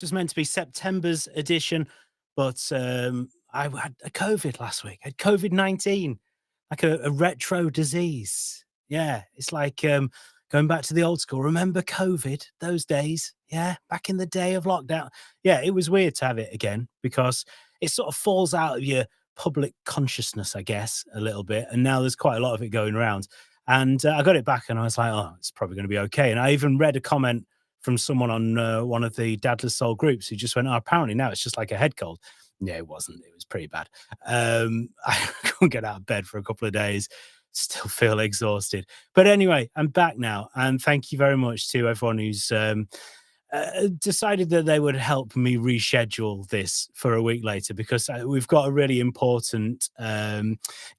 was meant to be September's edition, but I had a COVID last week. I had COVID-19, like a retro disease. Yeah, it's like going back to the old school. Remember COVID, those days? Yeah, back in the day of lockdown. Yeah, it was weird to have it again because it sort of falls out of your public consciousness, I guess, a little bit. And now there's quite a lot of it going around. And I got it back and I was like, oh, it's probably going to be okay. And I even read a comment from someone on one of the Dadless Soul groups who just went, oh, apparently now it's just like a head cold. Yeah, it wasn't. It was pretty bad. I couldn't get out of bed for a couple of days. Still feel exhausted. But anyway, I'm back now. And thank you very much to everyone who's decided that they would help me reschedule this for a week later because we've got a really important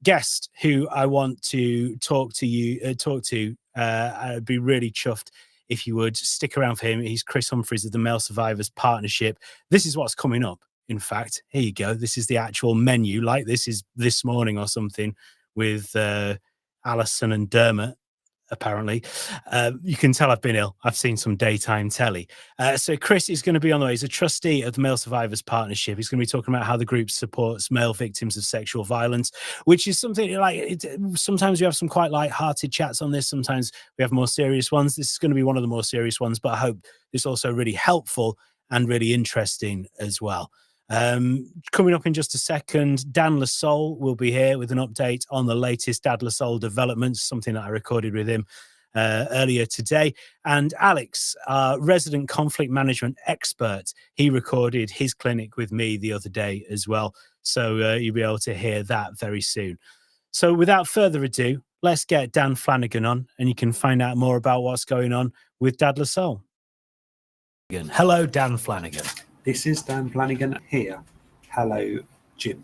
guest who I want to talk to. I'd be really chuffed if you would stick around for him. He's Chris Humphris of the Male Survivors Partnership. This is what's coming up. In fact, here you go. This is the actual menu. Like this is this morning or something with Alison and Dermot. Apparently, you can tell I've been ill. I've seen some daytime telly. So Chris is going to be on the way. He's a trustee of the Male Survivors Partnership. He's going to be talking about how the group supports male victims of sexual violence, which is something like sometimes we have some quite light-hearted chats on this. Sometimes we have more serious ones. This is going to be one of the more serious ones, but I hope it's also really helpful and really interesting as well. Coming up in just a second, Dan Lasole will be here with an update on the latest Dad Lasole developments, something that I recorded with him earlier today. And Alex, our resident conflict management expert, he recorded his clinic with me the other day as well. So you'll be able to hear that very soon. So without further ado, let's get Dan Flanagan on and you can find out more about what's going on with Dad Lasole. Hello, Dan Flanagan. This is Dan Flanagan here. Hello, Jim.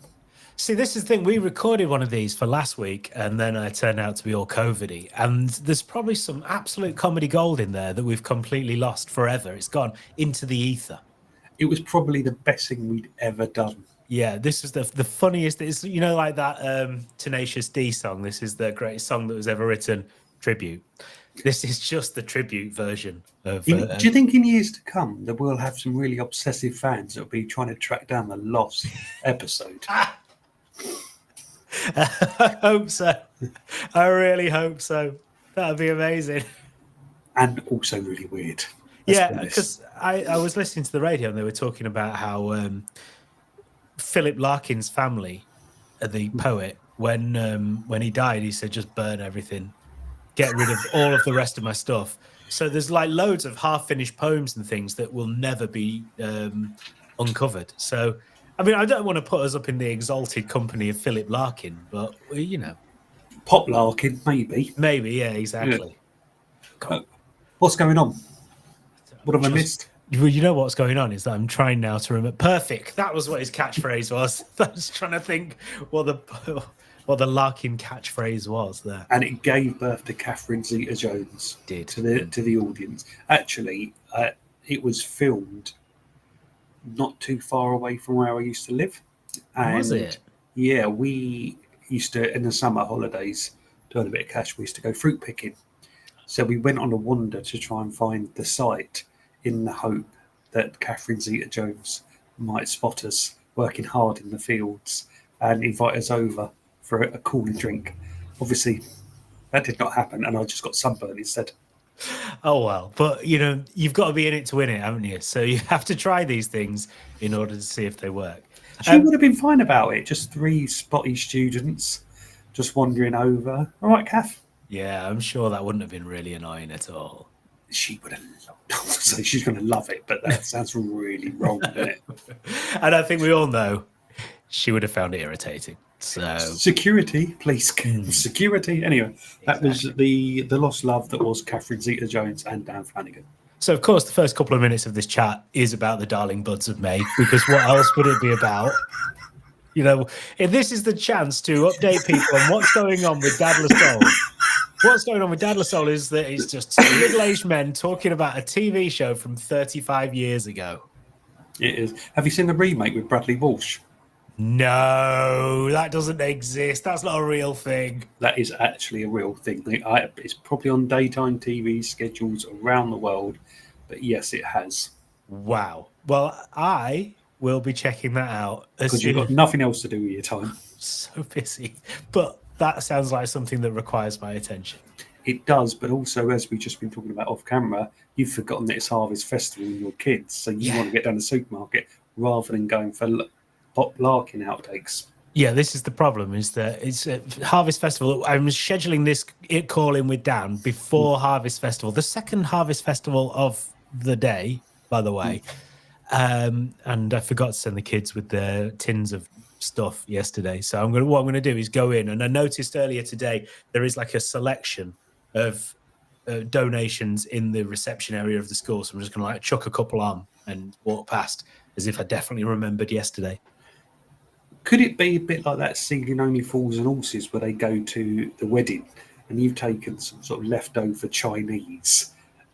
See, this is the thing. We recorded one of these for last week, and then it turned out to be all COVID-y. And there's probably some absolute comedy gold in there that we've completely lost forever. It's gone into the ether. It was probably the best thing we'd ever done. Yeah, this is the funniest. It's, you know, like that Tenacious D song. This is the greatest song that was ever written, tribute. This is just the tribute version of. Do you think in years to come that we'll have some really obsessive fans that'll be trying to track down the lost episode? I hope so. I really hope so. That'd be amazing. And also really weird. Yeah, because I was listening to the radio and they were talking about how Philip Larkin's family, the poet, when he died, he said, just burn everything. Get rid of all of the rest of my stuff. So there's like loads of half-finished poems and things that will never be uncovered. So, I mean, I don't want to put us up in the exalted company of Philip Larkin, but, you know. Pop Larkin, maybe. Maybe, yeah, exactly. Yeah. What's going on? What have I missed? Well, you know what's going on is that I'm trying now to remember. Perfect. That was what his catchphrase was. I was trying to think what the Larkin catchphrase was there. And it gave birth to Catherine Zeta-Jones. Did. To the audience. Actually, it was filmed not too far away from where I used to live. And was it? Yeah, we used to, in the summer holidays, to earn a bit of cash, we used to go fruit picking. So we went on a wander to try and find the site in the hope that Catherine Zeta-Jones might spot us working hard in the fields and invite us over for a cooling drink. Obviously, that did not happen, and I just got sunburned instead. Oh, well. But, you know, you've got to be in it to win it, haven't you? So you have to try these things in order to see if they work. She would have been fine about it. Just three spotty students just wandering over. All right, Kath? Yeah, I'm sure that wouldn't have been really annoying at all. She would have loved it. So she's going to love it, but that sounds really wrong, doesn't it? And I think we all know she would have found it irritating. So security, please. Security. Anyway, that was the lost love that was Catherine Zeta-Jones and Dan Flanagan. So, of course, the first couple of minutes of this chat is about the darling buds of May, because what else would it be about? You know, if this is the chance to update people on what's going on with Dad Lasole. What's going on with Dad Lasole is that it's just two middle-aged men talking about a TV show from 35 years ago. It is. Have you seen the remake with Bradley Walsh? No, that doesn't exist. That's not a real thing. That is actually a real thing. It's probably on daytime TV schedules around the world, but yes, it has. Wow. Well, I will be checking that out as because you've soon got as nothing else to do with your time. I'm so busy. But that sounds like something that requires my attention. It does, but also, as we've just been talking about off camera, you've forgotten that it's Harvest Festival and your kids, so you Yeah. want to get down the supermarket rather than going for pop larking outtakes. Yeah, this is the problem, is that it's Harvest Festival. I'm scheduling this call in with Dan before Harvest Festival, the second Harvest Festival of the day, by the way. And I forgot to send the kids with their tins of stuff yesterday. So what I'm gonna do is go in, and I noticed earlier today there is like a selection of donations in the reception area of the school. So I'm just gonna like chuck a couple on and walk past as if I definitely remembered yesterday. Could it be a bit like that Ceiling Only Fools and Horses where they go to the wedding and you've taken some sort of leftover Chinese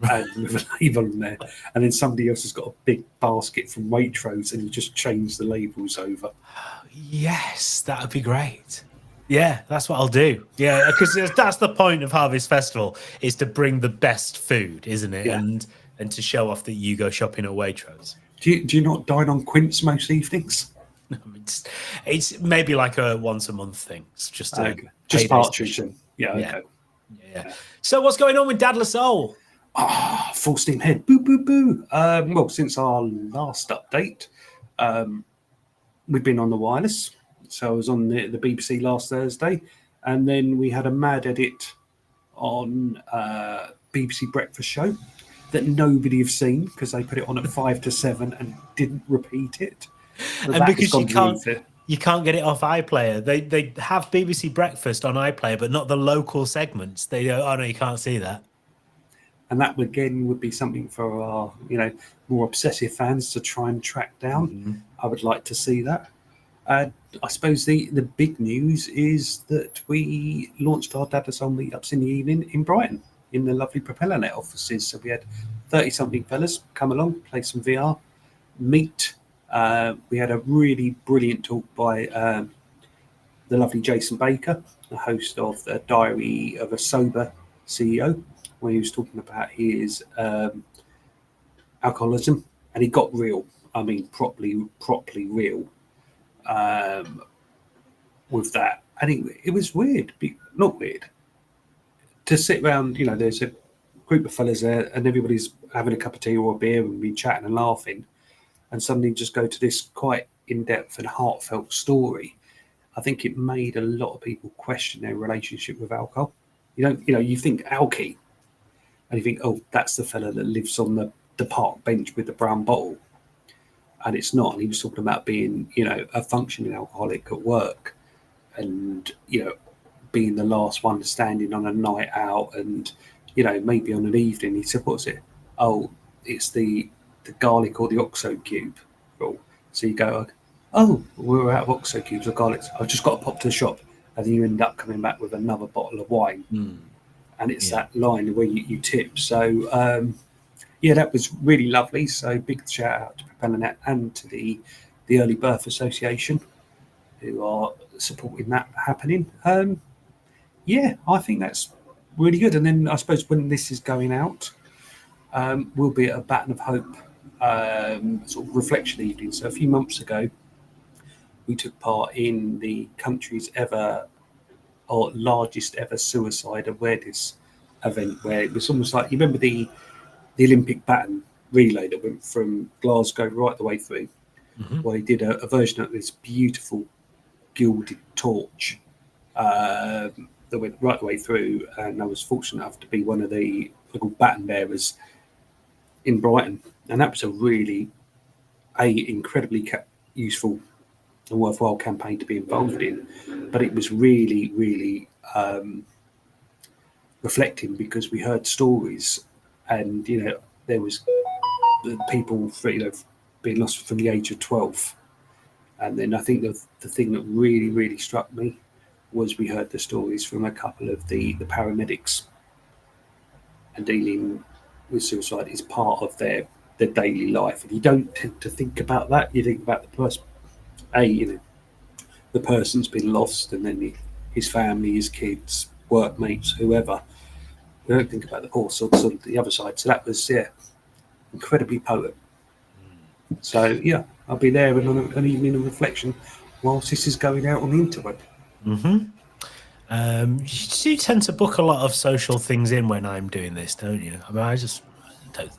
and with a label on there, and then somebody else has got a big basket from Waitrose and you just change the labels over? Yes, that would be great. Yeah, that's what I'll do. Yeah, because that's the point of Harvest Festival, is to bring the best food, isn't it? Yeah. And to show off that you go shopping at Waitrose. Do you not dine on quince most evenings? It's maybe like a once a month thing. It's just a Just payday partridge special. then. Yeah, Yeah. okay. Yeah. So what's going on with Dad Soul? Full steam ahead. Boo, boo, boo. Well, since our last update, we've been on the wireless. So I was on the BBC last Thursday, and then we had a mad edit on BBC Breakfast Show that nobody have seen because they put it on at 5 to 7 and didn't repeat it. So And because it. you can't get it off iPlayer. They have BBC Breakfast on iPlayer, but not the local segments. They go, oh no, you can't see that. And that again would be something for our, more obsessive fans to try and track down. Mm-hmm. I would like to see that. I suppose the big news is that we launched our Dad Soul meetups in the evening in Brighton in the lovely PropellerNet offices. So we had 30-something fellas come along, play some VR, meet. We had a really brilliant talk by the lovely Jason Baker, the host of the Diary of a Sober CEO, where he was talking about his alcoholism, and he got real. I mean, properly real with that. And it was weird, not weird, to sit around. There's a group of fellas there, and everybody's having a cup of tea or a beer and be chatting and laughing, and suddenly just go to this quite in-depth and heartfelt story. I think it made a lot of people question their relationship with alcohol. You think alky, and you think, oh, that's the fella that lives on the park bench with the brown bottle, and it's not. And he was talking about being, a functioning alcoholic at work, and being the last one standing on a night out, and maybe on an evening. He said, "What's it? Oh, it's the garlic or the OXO cube rule." So you go, "Oh, we're out of OXO cubes or garlics. I've just got to pop to the shop," and then you end up coming back with another bottle of wine. And it's that line where you tip. So that was really lovely. So big shout out to PropellerNet and to the Early Birth Association, who are supporting that happening. I think that's really good. And then I suppose when this is going out, we'll be at a Baton of Hope sort of reflection evening. So a few months ago, we took part in the country's largest ever suicide awareness event, where it was almost like, you remember the Olympic baton relay that went from Glasgow right the way through, where he did a version of this beautiful gilded torch that went right the way through, and I was fortunate enough to be one of the little baton bearers in Brighton, and that was a really incredibly useful and worthwhile campaign to be involved in. But it was really, really reflecting, because we heard stories, and there was people being lost from the age of 12. And then I think the thing that really, really struck me was we heard the stories from a couple of the paramedics, and dealing with suicide is part of their daily life. And you don't tend to think about that. You think about the person, the person's been lost, and then his family, his kids, workmates, whoever. We don't think about the poor sods on the other side. So that was, incredibly potent. So yeah, I'll be there on an evening of reflection whilst this is going out on the interweb. You tend to book a lot of social things in when I'm doing this, don't you? I mean, I just don't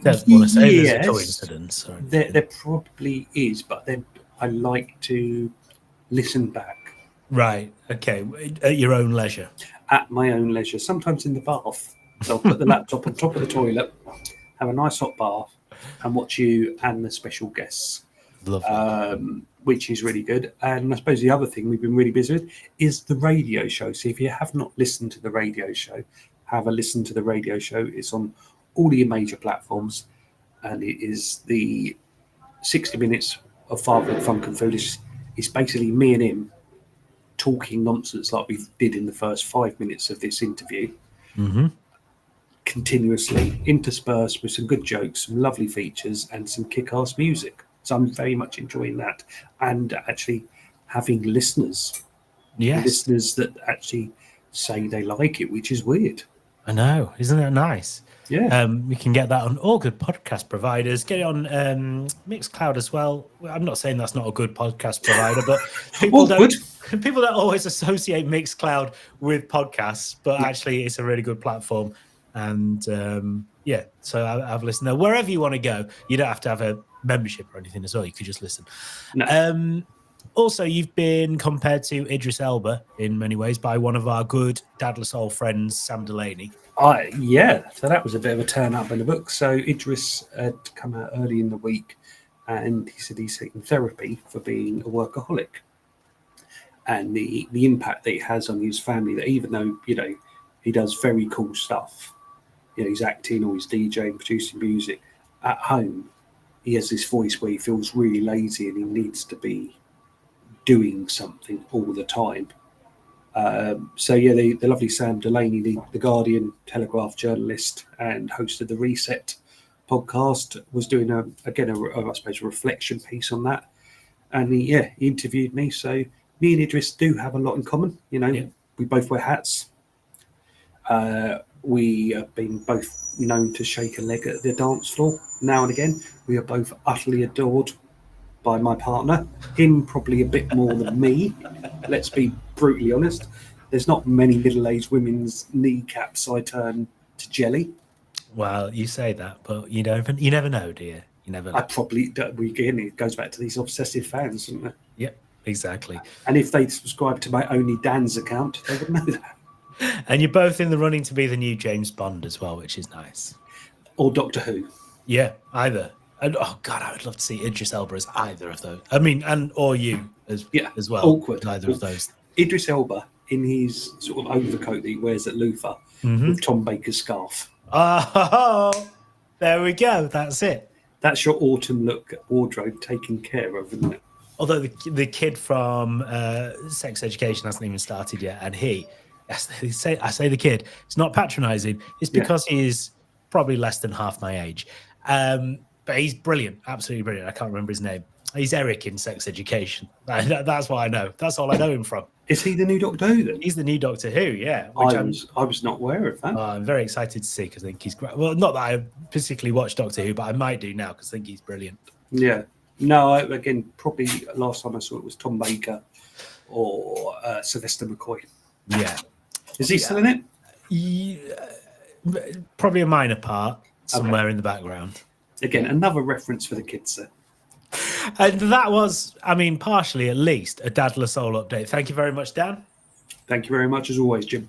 want to say there's a coincidence or anything. There probably is, but then I like to listen back Right. Okay. At your own leisure. at my own leisure, sometimes in the bath. So I'll put the laptop on top of the toilet, have a nice hot bath, and watch you and the special guests, Lovely. which is really good. And I suppose the other thing we've been really busy with is the radio show. So if you have not listened to the radio show, have a listen to the radio show. It's on all your major platforms, and it is the 60 minutes of Father Funk and Foolish. It's basically me and him talking nonsense like we did in the first 5 minutes of this interview, continuously interspersed with some good jokes, some lovely features, and some kick-ass music. So I'm very much enjoying that, and actually having listeners, listeners that actually say they like it, which is weird. I know, isn't it nice? Yeah. We can get that on all good podcast providers. Get it on Mixcloud as well. I'm not saying that's not a good podcast provider, but people don't always associate Mixcloud with podcasts, but actually it's a really good platform. And so I've listened there. Wherever you want to go, you don't have to have a membership or anything as well. You could just listen. No. Also, you've been compared to Idris Elba in many ways by one of our good Dadless old friends, Sam Delaney. So that was a bit of a turn up in the book. So Idris had come out early in the week, and he said he's taking therapy for being a workaholic, and the impact that it has on his family. That even though he does very cool stuff, he's acting or he's DJing, producing music at home, he has this voice where he feels really lazy and he needs to be doing something all the time. The lovely Sam Delaney, the Guardian Telegraph journalist and host of the Reset podcast, was doing a reflection piece on that, and he interviewed me. So me and Idris do have a lot in common. We both wear hats. We have been both known to shake a leg at the dance floor now and again. We are both utterly adored by my partner, him probably a bit more than me. Let's be brutally honest. There's not many middle-aged women's kneecaps I turn to jelly. Well, you say that, but you never know, do you? You never know. It goes back to these obsessive fans, doesn't it? Yep, exactly. And if they subscribe to my Only Dan's account, they would know that. And you're both in the running to be the new James Bond as well, which is nice. Or Doctor Who. Yeah, either. And oh god, I would love to see Idris Elba as either of those. I mean, or you as well. Awkward. Either of those. Idris Elba in his sort of overcoat that he wears at Loofah with Tom Baker's scarf. Oh, there we go. That's it. That's your autumn look wardrobe taken care of, isn't it? Although the kid from Sex Education hasn't even started yet, and I say the kid, it's not patronising. It's because he is probably less than half my age. But he's brilliant, absolutely brilliant. I can't remember his name. He's Eric in Sex Education. That's what I know. That's all I know him from. Is he the new Doctor Who then? He's the new Doctor Who, yeah. I was not aware of that. I'm very excited to see because I think he's great. Well, not that I particularly watch Doctor Who, but I might do now because I think he's brilliant. Yeah. No, probably last time I saw it was Tom Baker or Sylvester McCoy. Yeah. Is he still in it? Yeah, probably a minor part somewhere in the background. Again, another reference for the kids there. And that was, partially at least, a Dadless Soul update. Thank you very much, Dan. Thank you very much, as always, Jim.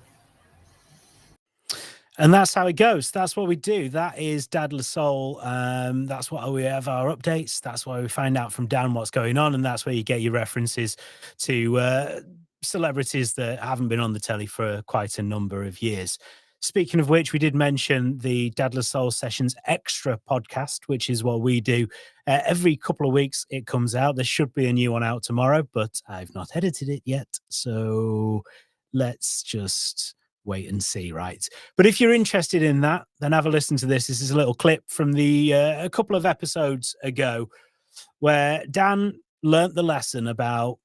And that's how it goes. That's what we do. That is Dadless Soul. That's what we have our updates. That's why we find out from Dan what's going on. And that's where you get your references to celebrities that haven't been on the telly for quite a number of years. Speaking of which, we did mention the Dadless Soul Sessions Extra podcast, which is what we do. Every couple of weeks it comes out. There should be a new one out tomorrow, but I've not edited it yet. So let's just wait and see, right? But if you're interested in that, then have a listen to this. This is a little clip from a couple of episodes ago where Dan learnt the lesson about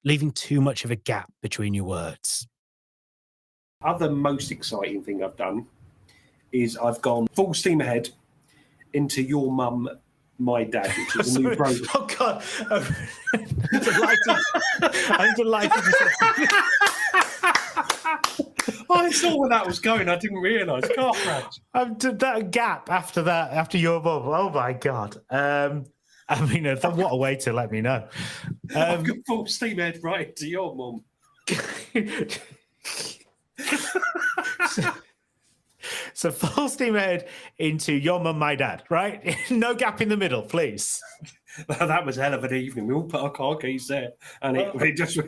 leaving too much of a gap between your words. Other most exciting thing I've done is I've gone full steam ahead into Your Mum My Dad, which is a new program. Oh God! I'm delighted you said something. I saw where that was going. I didn't realise. Car crash. That gap after that, after your mum. Oh my God! I mean, what a way to let me know. I've got full steam ahead right into your mum. So full steam ahead into your mum, my dad, right? No gap in the middle, please. That was a hell of an evening. We all put our car keys there, and it just.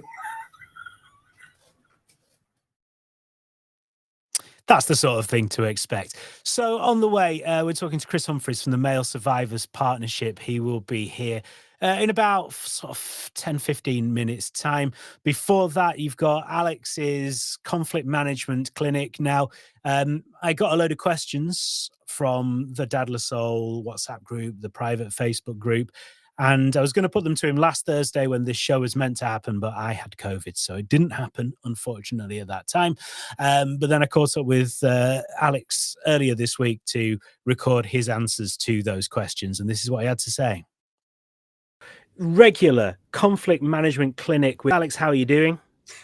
That's the sort of thing to expect. So on the way, we're talking to Chris Humphris from the Male Survivors Partnership. He will be here in about sort of 10, 15 minutes time. Before that, you've got Alex's conflict management clinic. Now, I got a load of questions from the Dadless Soul WhatsApp group, the private Facebook group. And I was going to put them to him last Thursday when this show was meant to happen, but I had COVID, so it didn't happen, unfortunately, at that time. But then I caught up with Alex earlier this week to record his answers to those questions, and this is what he had to say. Regular conflict management clinic with Alex. How are you doing?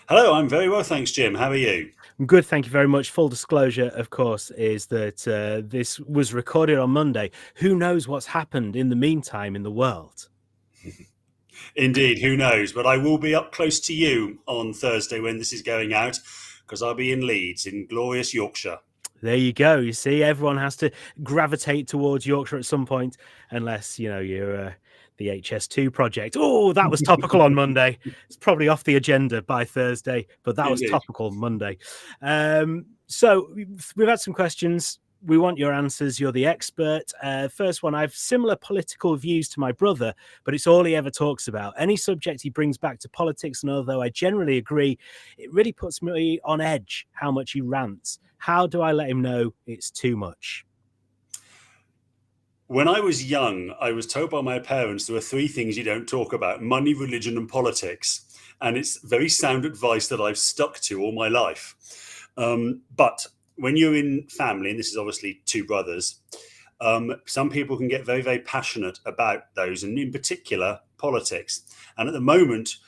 Hello, I'm very well, thanks, Jim. How are you? Good, thank you very much. Full disclosure, of course, is that this was recorded on Monday. Who knows what's happened in the meantime in the world? Indeed, who knows? But I will be up close to you on Thursday when this is going out, because I'll be in Leeds, in glorious Yorkshire. There you go. You see, everyone has to gravitate towards Yorkshire at some point, unless, you know, you're the HS2 project. Oh, that was topical on Monday. It's probably off the agenda by Thursday, but that was topical Monday. So we've had some questions. We want your answers. You're the expert. First one, I have similar political views to my brother, but it's all he ever talks about. Any subject he brings back to politics, and although I generally agree, it really puts me on edge how much he rants. How do I let him know it's too much? When I was young, I was told by my parents there are three things you don't talk about: money, religion, and politics. And it's very sound advice that I've stuck to all my life. But when you're in family, and this is obviously two brothers, some people can get very, very passionate about those, and in particular, politics. And at the moment,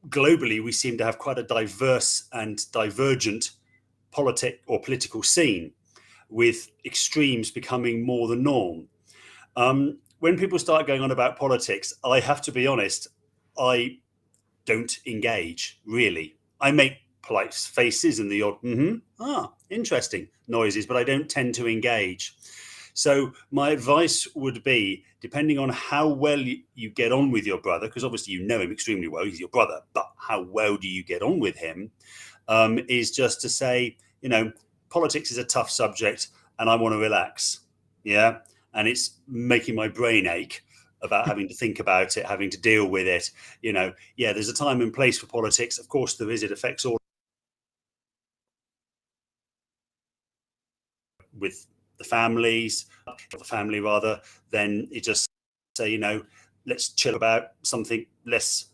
globally, we seem to have quite a diverse and divergent political scene, with extremes becoming more the norm. When people start going on about politics, I have to be honest, I don't engage, really. I make polite faces and the odd, interesting noises, but I don't tend to engage. So my advice would be, depending on how well you get on with your brother, because obviously you know him extremely well, he's your brother, but how well do you get on with him, is just to say, you know, politics is a tough subject and I want to relax. Yeah. And it's making my brain ache about having to think about it, having to deal with it. You know, yeah, there's a time and place for politics. Of course there is. It affects all with the families, the family rather, then you just say, you know, let's chill about something less,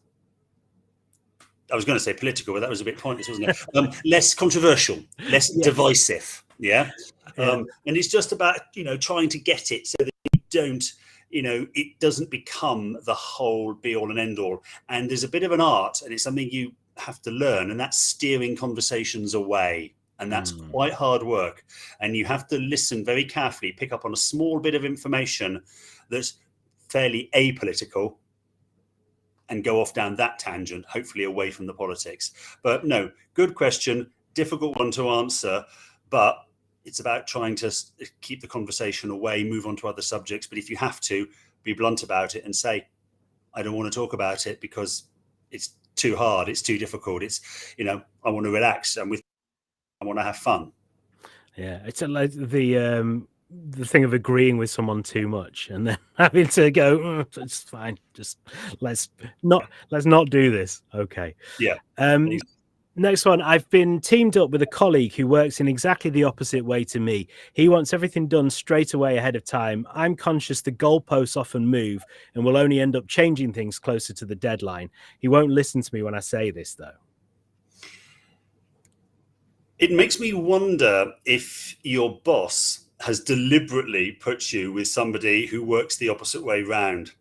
I was going to say political, but that was a bit pointless, wasn't it? Less controversial, less divisive. Yeah. And it's just about, you know, trying to get it so that you don't, you know, it doesn't become the whole be all and end all. And there's a bit of an art, and it's something you have to learn, and that's steering conversations away. And that's quite hard work. And you have to listen very carefully, pick up on a small bit of information that's fairly apolitical, and go off down that tangent, hopefully away from the politics. But no, good question, difficult one to answer, but it's about trying to keep the conversation away, move on to other subjects. But if you have to, be blunt about it and say, I don't want to talk about it because it's too hard, it's too difficult. It's, you know, I want to relax, and I want to have fun. Yeah, it's like the thing of agreeing with someone too much and then having to go, it's fine, just let's not do this. Okay. Yeah. Next one, I've been teamed up with a colleague who works in exactly the opposite way to me. He wants everything done straight away ahead of time. I'm conscious the goalposts often move and will only end up changing things closer to the deadline. He won't listen to me when I say this, though. It makes me wonder if your boss has deliberately put you with somebody who works the opposite way round.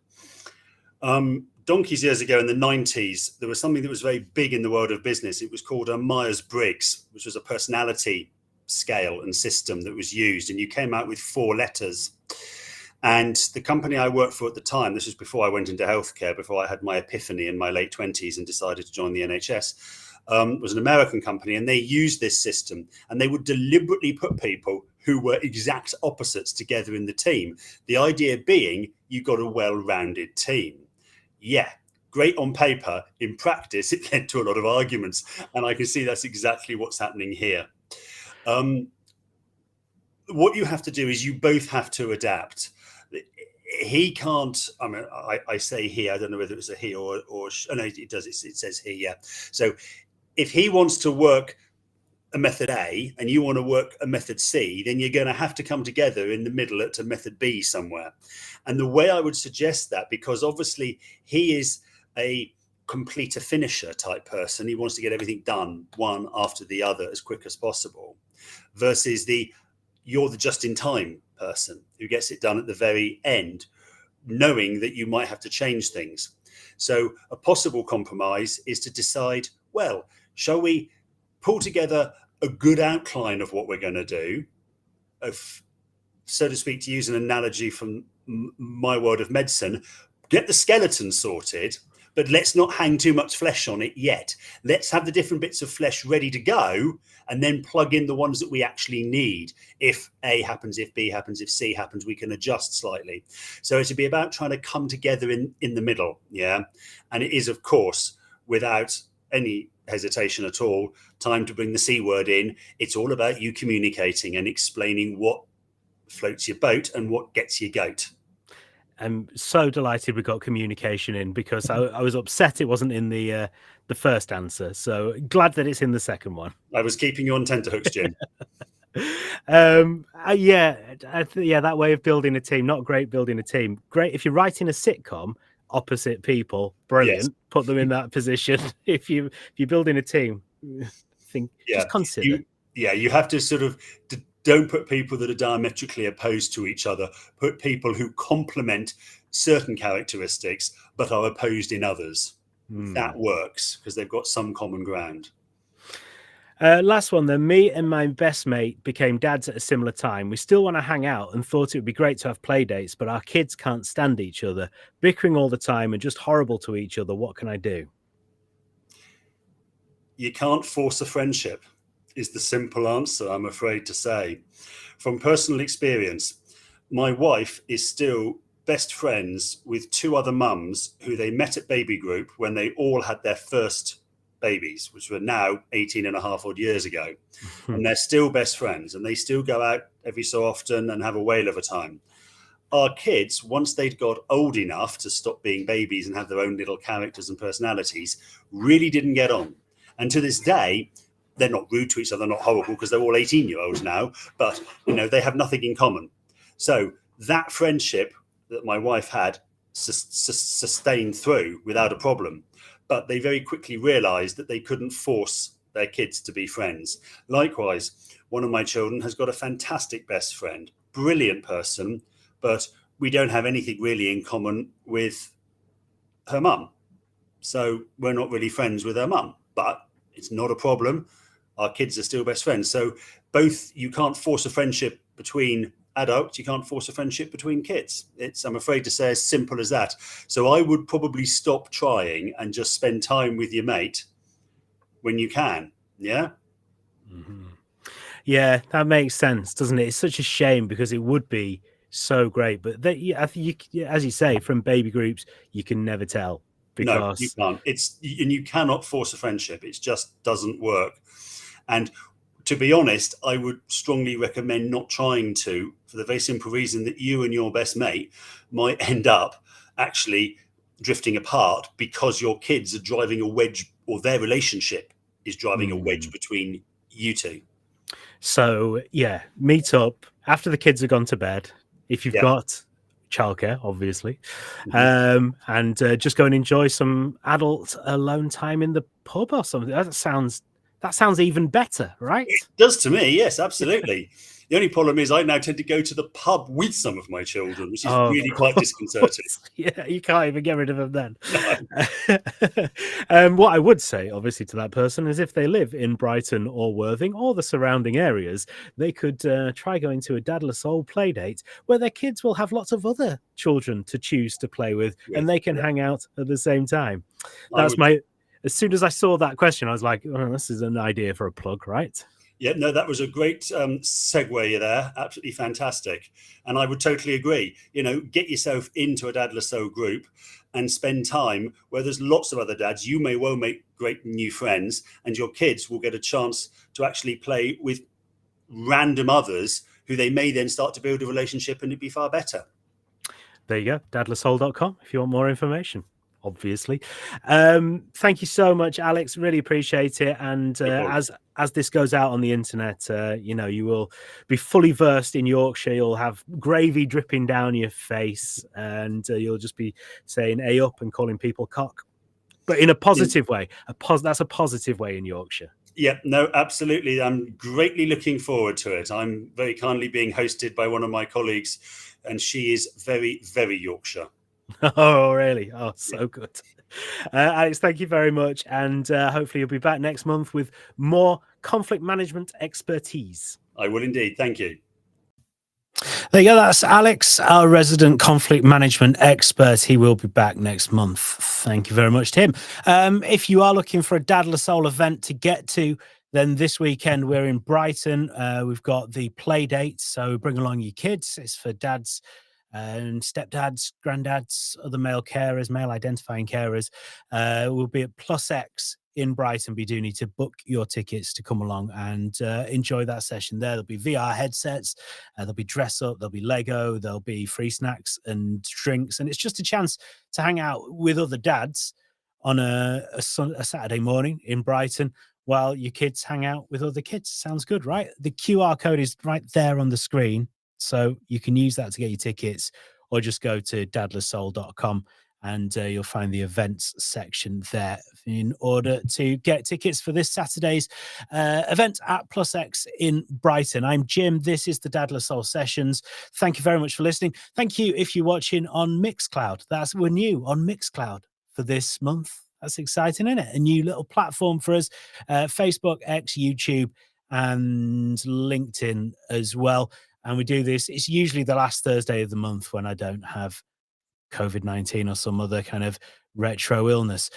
Donkeys years ago in the 90s, there was something that was very big in the world of business. It was called a Myers-Briggs, which was a personality scale and system that was used, and you came out with 4 letters. And the company I worked for at the time, this was before I went into healthcare, before I had my epiphany in my late 20s and decided to join the NHS, was an American company, and they used this system, and they would deliberately put people who were exact opposites together in the team. The idea being you got a well-rounded team. Yeah, great on paper. In practice, it led to a lot of arguments, and I can see that's exactly what's happening here. What you have to do is you both have to adapt. He can't, I mean, I say he, I don't know whether it's a he or oh, no, it does, it says he, yeah. So if he wants to work a method A and you want to work a method C, then you're going to have to come together in the middle at a method B somewhere. And the way I would suggest that, because obviously he is a completer finisher type person, he wants to get everything done one after the other as quick as possible, versus you're the just-in-time person who gets it done at the very end, knowing that you might have to change things. So a possible compromise is to decide, well, shall we pull together a good outline of what we're going to do, of, so to speak, to use an analogy from my world of medicine, get the skeleton sorted, but let's not hang too much flesh on it yet. Let's have the different bits of flesh ready to go and then plug in the ones that we actually need. If A happens, if B happens, if C happens, we can adjust slightly. So it'd be about trying to come together in the middle, yeah? And it is, of course, without any hesitation at all, time to bring the C word in. It's all about you communicating and explaining what floats your boat and what gets your goat. I'm so delighted we got communication in, because I was upset it wasn't in the first answer. So glad that it's in the second one. I was keeping you on tenterhooks, Jim. Yeah, that way of building a team, not great building a team. Great if you're writing a sitcom, opposite people, brilliant. Yes. Put them in that position. If you're building a team, just consider. You have to sort of don't put people that are diametrically opposed to each other. Put people who complement certain characteristics but are opposed in others. That works because they've got some common ground. Last one then. Me and my best mate became dads at a similar time. We still want to hang out and thought it would be great to have play dates, but our kids can't stand each other, bickering all the time and just horrible to each other. What can I do? You can't force a friendship, is the simple answer, I'm afraid to say. From personal experience, my wife is still best friends with 2 other mums who they met at baby group when they all had their first babies, which were now 18 and a half odd years ago. And they're still best friends, and they still go out every so often and have a whale of a time. Our kids, once they'd got old enough to stop being babies and have their own little characters and personalities, really didn't get on. And to this day, they're not rude to each other, not horrible, because they're all 18-year-olds now, but they have nothing in common. So that friendship that my wife had sustained through without a problem, but they very quickly realized that they couldn't force their kids to be friends. Likewise, one of my children has got a fantastic best friend, brilliant person, but we don't have anything really in common with her mum. So we're not really friends with her mum, but it's not a problem. Our kids are still best friends. So you can't force a friendship between adults, you can't force a friendship between kids. It's, I'm afraid to say, as simple as that. So I would probably stop trying and just spend time with your mate when you can. Yeah. Mm-hmm. Yeah, that makes sense, doesn't it? It's such a shame because it would be so great, but I think as you say, from baby groups, you can never tell. Because... No, you can't. And you cannot force a friendship. It just doesn't work. And to be honest, I would strongly recommend not trying to, for the very simple reason that you and your best mate might end up actually drifting apart because your kids are driving a wedge, or their relationship is driving a wedge between you two. So, yeah, meet up after the kids have gone to bed, if you've got childcare, obviously, and just go and enjoy some adult alone time in the pub or something. That sounds even better, right? It does to me, yes, absolutely. The only problem is I now tend to go to the pub with some of my children, which is Of really quite disconcerting. Yeah, you can't even get rid of them then. What I would say, obviously, to that person is if they live in Brighton or Worthing or the surrounding areas, they could try going to a Dadless Soul play date where their kids will have lots of other children to choose to play with, and they can hang out at the same time. That's as soon as I saw that question, I was like, oh, this is an idea for a plug, right? Yeah, no, that was a great segue there. Absolutely fantastic. And I would totally agree. Get yourself into a Dadless Soul group and spend time where there's lots of other dads. You may well make great new friends, and your kids will get a chance to actually play with random others who they may then start to build a relationship, and it'd be far better. There you go, dadlesssoul.com if you want more information. Obviously. Thank you so much, Alex. Really appreciate it. And as this goes out on the internet, you will be fully versed in Yorkshire. You'll have gravy dripping down your face, and you'll just be saying "A up" and calling people cock, but in a positive way. That's a positive way in Yorkshire. Yeah, no, absolutely. I'm greatly looking forward to it. I'm very kindly being hosted by one of my colleagues, and she is very, very Yorkshire. Oh, really? Oh, so good. Alex, thank you very much. And hopefully you'll be back next month with more conflict management expertise. I will indeed. Thank you. There you go. That's Alex, our resident conflict management expert. He will be back next month. Thank you very much to him. If you are looking for a Dadless Soul event to get to, then this weekend we're in Brighton. We've got the play date. So bring along your kids. It's for dads and stepdads, granddads, other male carers, male identifying carers. We'll be at Plus X in Brighton. We do need to book your tickets to come along and enjoy that session there. There'll be VR headsets, there'll be dress up, there'll be Lego, there'll be free snacks and drinks. And it's just a chance to hang out with other dads on a Saturday morning in Brighton while your kids hang out with other kids. Sounds good, right? The QR code is right there on the screen, so you can use that to get your tickets, or just go to dadlesssoul.com and you'll find the events section there in order to get tickets for this Saturday's event at Plus X in Brighton. I'm Jim. This is the Dadless Soul Sessions. Thank you very much for listening. Thank you if you're watching on Mixcloud. We're new on Mixcloud for this month. That's exciting, isn't it? A new little platform for us. Facebook, X, YouTube, and LinkedIn as well. And we do this. It's usually the last Thursday of the month when I don't have COVID-19 or some other kind of retro illness.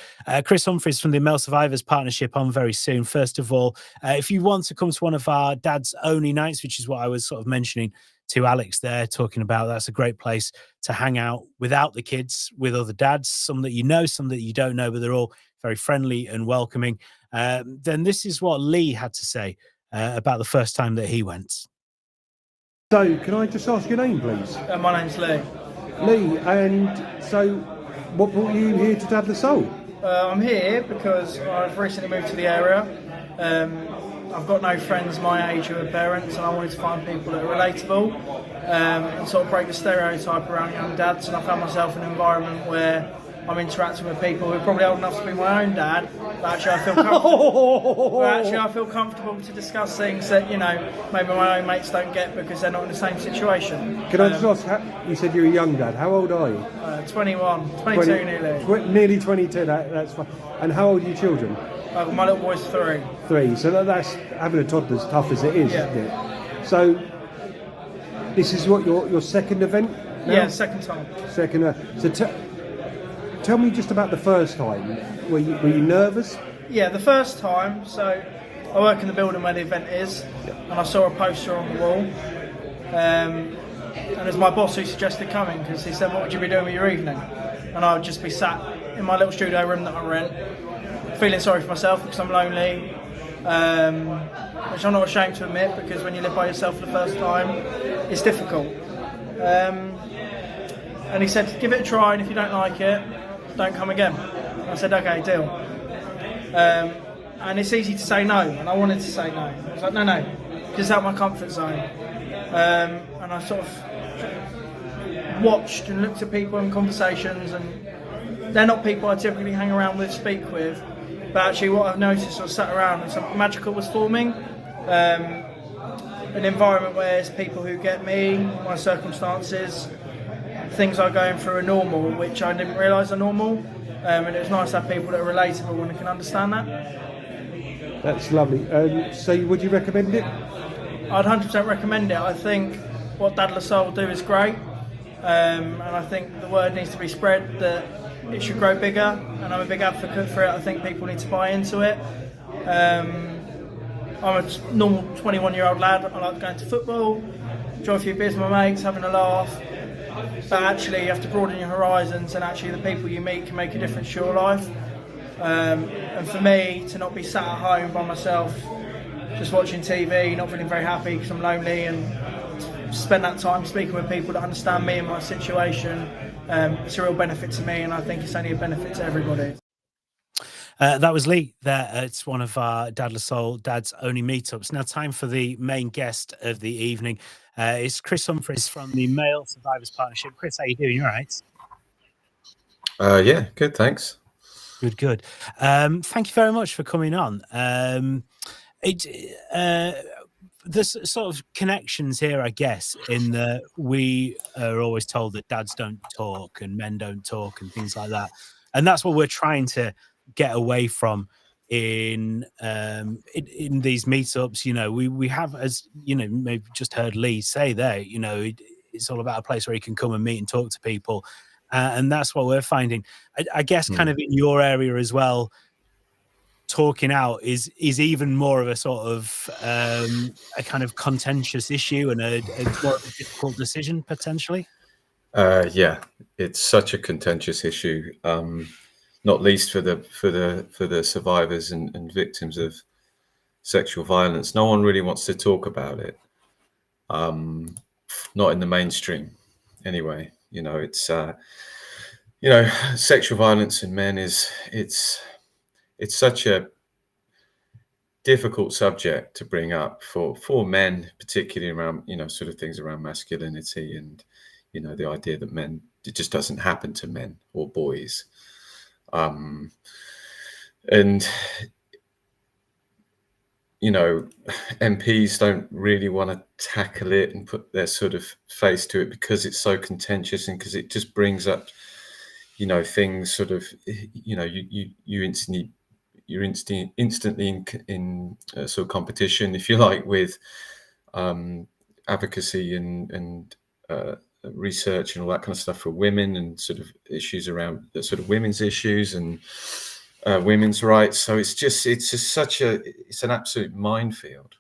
Chris Humphris from the Male Survivors Partnership on very soon. First of all, if you want to come to one of our dads only nights, which is what I was sort of mentioning to Alex there, talking about, that's a great place to hang out without the kids, with other dads, some that you know, some that you don't know, but they're all very friendly and welcoming. Then this is what Lee had to say about the first time that he went. So, can I just ask your name, please? My name's Lee. Lee, and so what brought you here to Dadless Soul? I'm here because I've recently moved to the area. I've got no friends my age who are parents, and I wanted to find people that are relatable and sort of break the stereotype around young dads. And I found myself in an environment where I'm interacting with people who are probably old enough to be my own dad, but actually I feel comfortable to discuss things that, maybe my own mates don't get because they're not in the same situation. Can I just ask, you said you're a young dad, how old are you? 21, 22 nearly. Nearly 22, that's fine. And how old are your children? My little boy's 3. 3, so that's, having a toddler's tough as it is, yeah. Isn't it? So, this is what, your second event now? Yeah, second time. So tell me just about the first time. Were you nervous? Yeah, the first time, so I work in the building where the event is, and I saw a poster on the wall. And it was my boss who suggested coming, because he said, what would you be doing with your evening? And I would just be sat in my little studio room that I rent, feeling sorry for myself because I'm lonely, which I'm not ashamed to admit, because when you live by yourself for the first time, it's difficult. And he said, give it a try, and if you don't like it, don't come again. I said, okay, deal. And it's easy to say no, and I wanted to say no. I was like, no, because it's out of my comfort zone. And I sort of watched and looked at people in conversations, and they're not people I typically hang around with, speak with, but actually what I've noticed, I sat around and something magical was forming. an environment where there's people who get me, my circumstances, things I'm going through are normal, which I didn't realise are normal. And it's nice to have people that are relatable and can understand that. That's lovely. So would you recommend it? I'd 100% recommend it. I think what Dad LaSalle do is great, and I think the word needs to be spread that it should grow bigger, and I'm a big advocate for it. I think people need to buy into it. I'm a normal 21-year-old lad. I like going to football, enjoy a few beers with my mates, having a laugh. But actually, you have to broaden your horizons, and actually the people you meet can make a difference to your life. And for me, to not be sat at home by myself, just watching TV, not feeling very happy because I'm lonely, and spend that time speaking with people that understand me and my situation, it's a real benefit to me, and I think it's only a benefit to everybody. That was Lee there. It's one of our Dad LaSalle, Dad's Only Meetups. Now, time for the main guest of the evening. It's Chris Humphris from the Male Survivors Partnership. Chris, how you doing? You all right? Yeah, good, thanks. Good. Thank you very much for coming on. There's sort of connections here, I guess, in that we are always told that dads don't talk and men don't talk and things like that. And that's what we're trying to get away from in these meetups. You know, we have, as you know, maybe just heard Lee say there, you know, it's all about a place where you can come and meet and talk to people. And that's what we're finding. I guess kind of in your area as well, talking out is even more of a sort of a kind of contentious issue and a more of a difficult decision potentially. Yeah, it's such a contentious issue, not least for the survivors and victims of sexual violence. No one really wants to talk about it, not in the mainstream anyway. You know, it's sexual violence in men it's such a difficult subject to bring up for men, particularly around, you know, sort of things around masculinity and, you know, the idea that men, it just doesn't happen to men or boys. And, you know, MPs don't really want to tackle it and put their sort of face to it because it's so contentious and because it just brings up, you know, things sort of, you know, you're instantly in sort of competition, if you like, with advocacy and research and all that kind of stuff for women and sort of issues around the sort of women's issues and women's rights. So it's just it's an absolute minefield.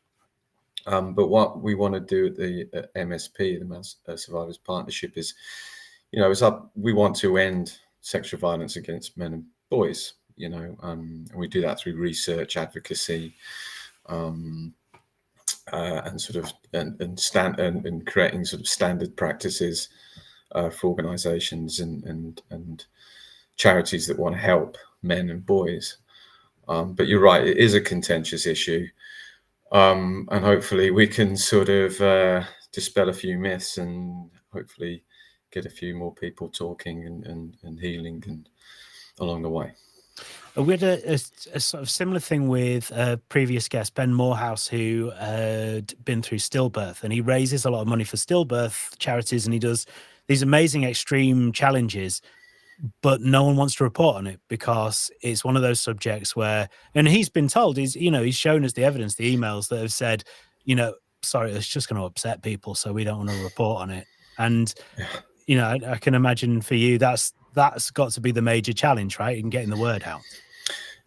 But what we want to do at the MSP, the Male Survivors Partnership, is, you know, we want to end sexual violence against men and boys. You know, and we do that through research, advocacy, and sort of and creating sort of standard practices for organisations and charities that want to help men and boys. But you're right, it is a contentious issue, and hopefully we can sort of dispel a few myths and hopefully get a few more people talking and healing and along the way. We had a sort of similar thing with a previous guest, Ben Morehouse, who had been through stillbirth, and he raises a lot of money for stillbirth charities, and he does these amazing extreme challenges, but no one wants to report on it because it's one of those subjects where, and he's been told, he's shown us the evidence, the emails that have said, you know, sorry, it's just going to upset people, so we don't want to report on it. And, you know, I can imagine for you, that's got to be the major challenge, right, in getting the word out.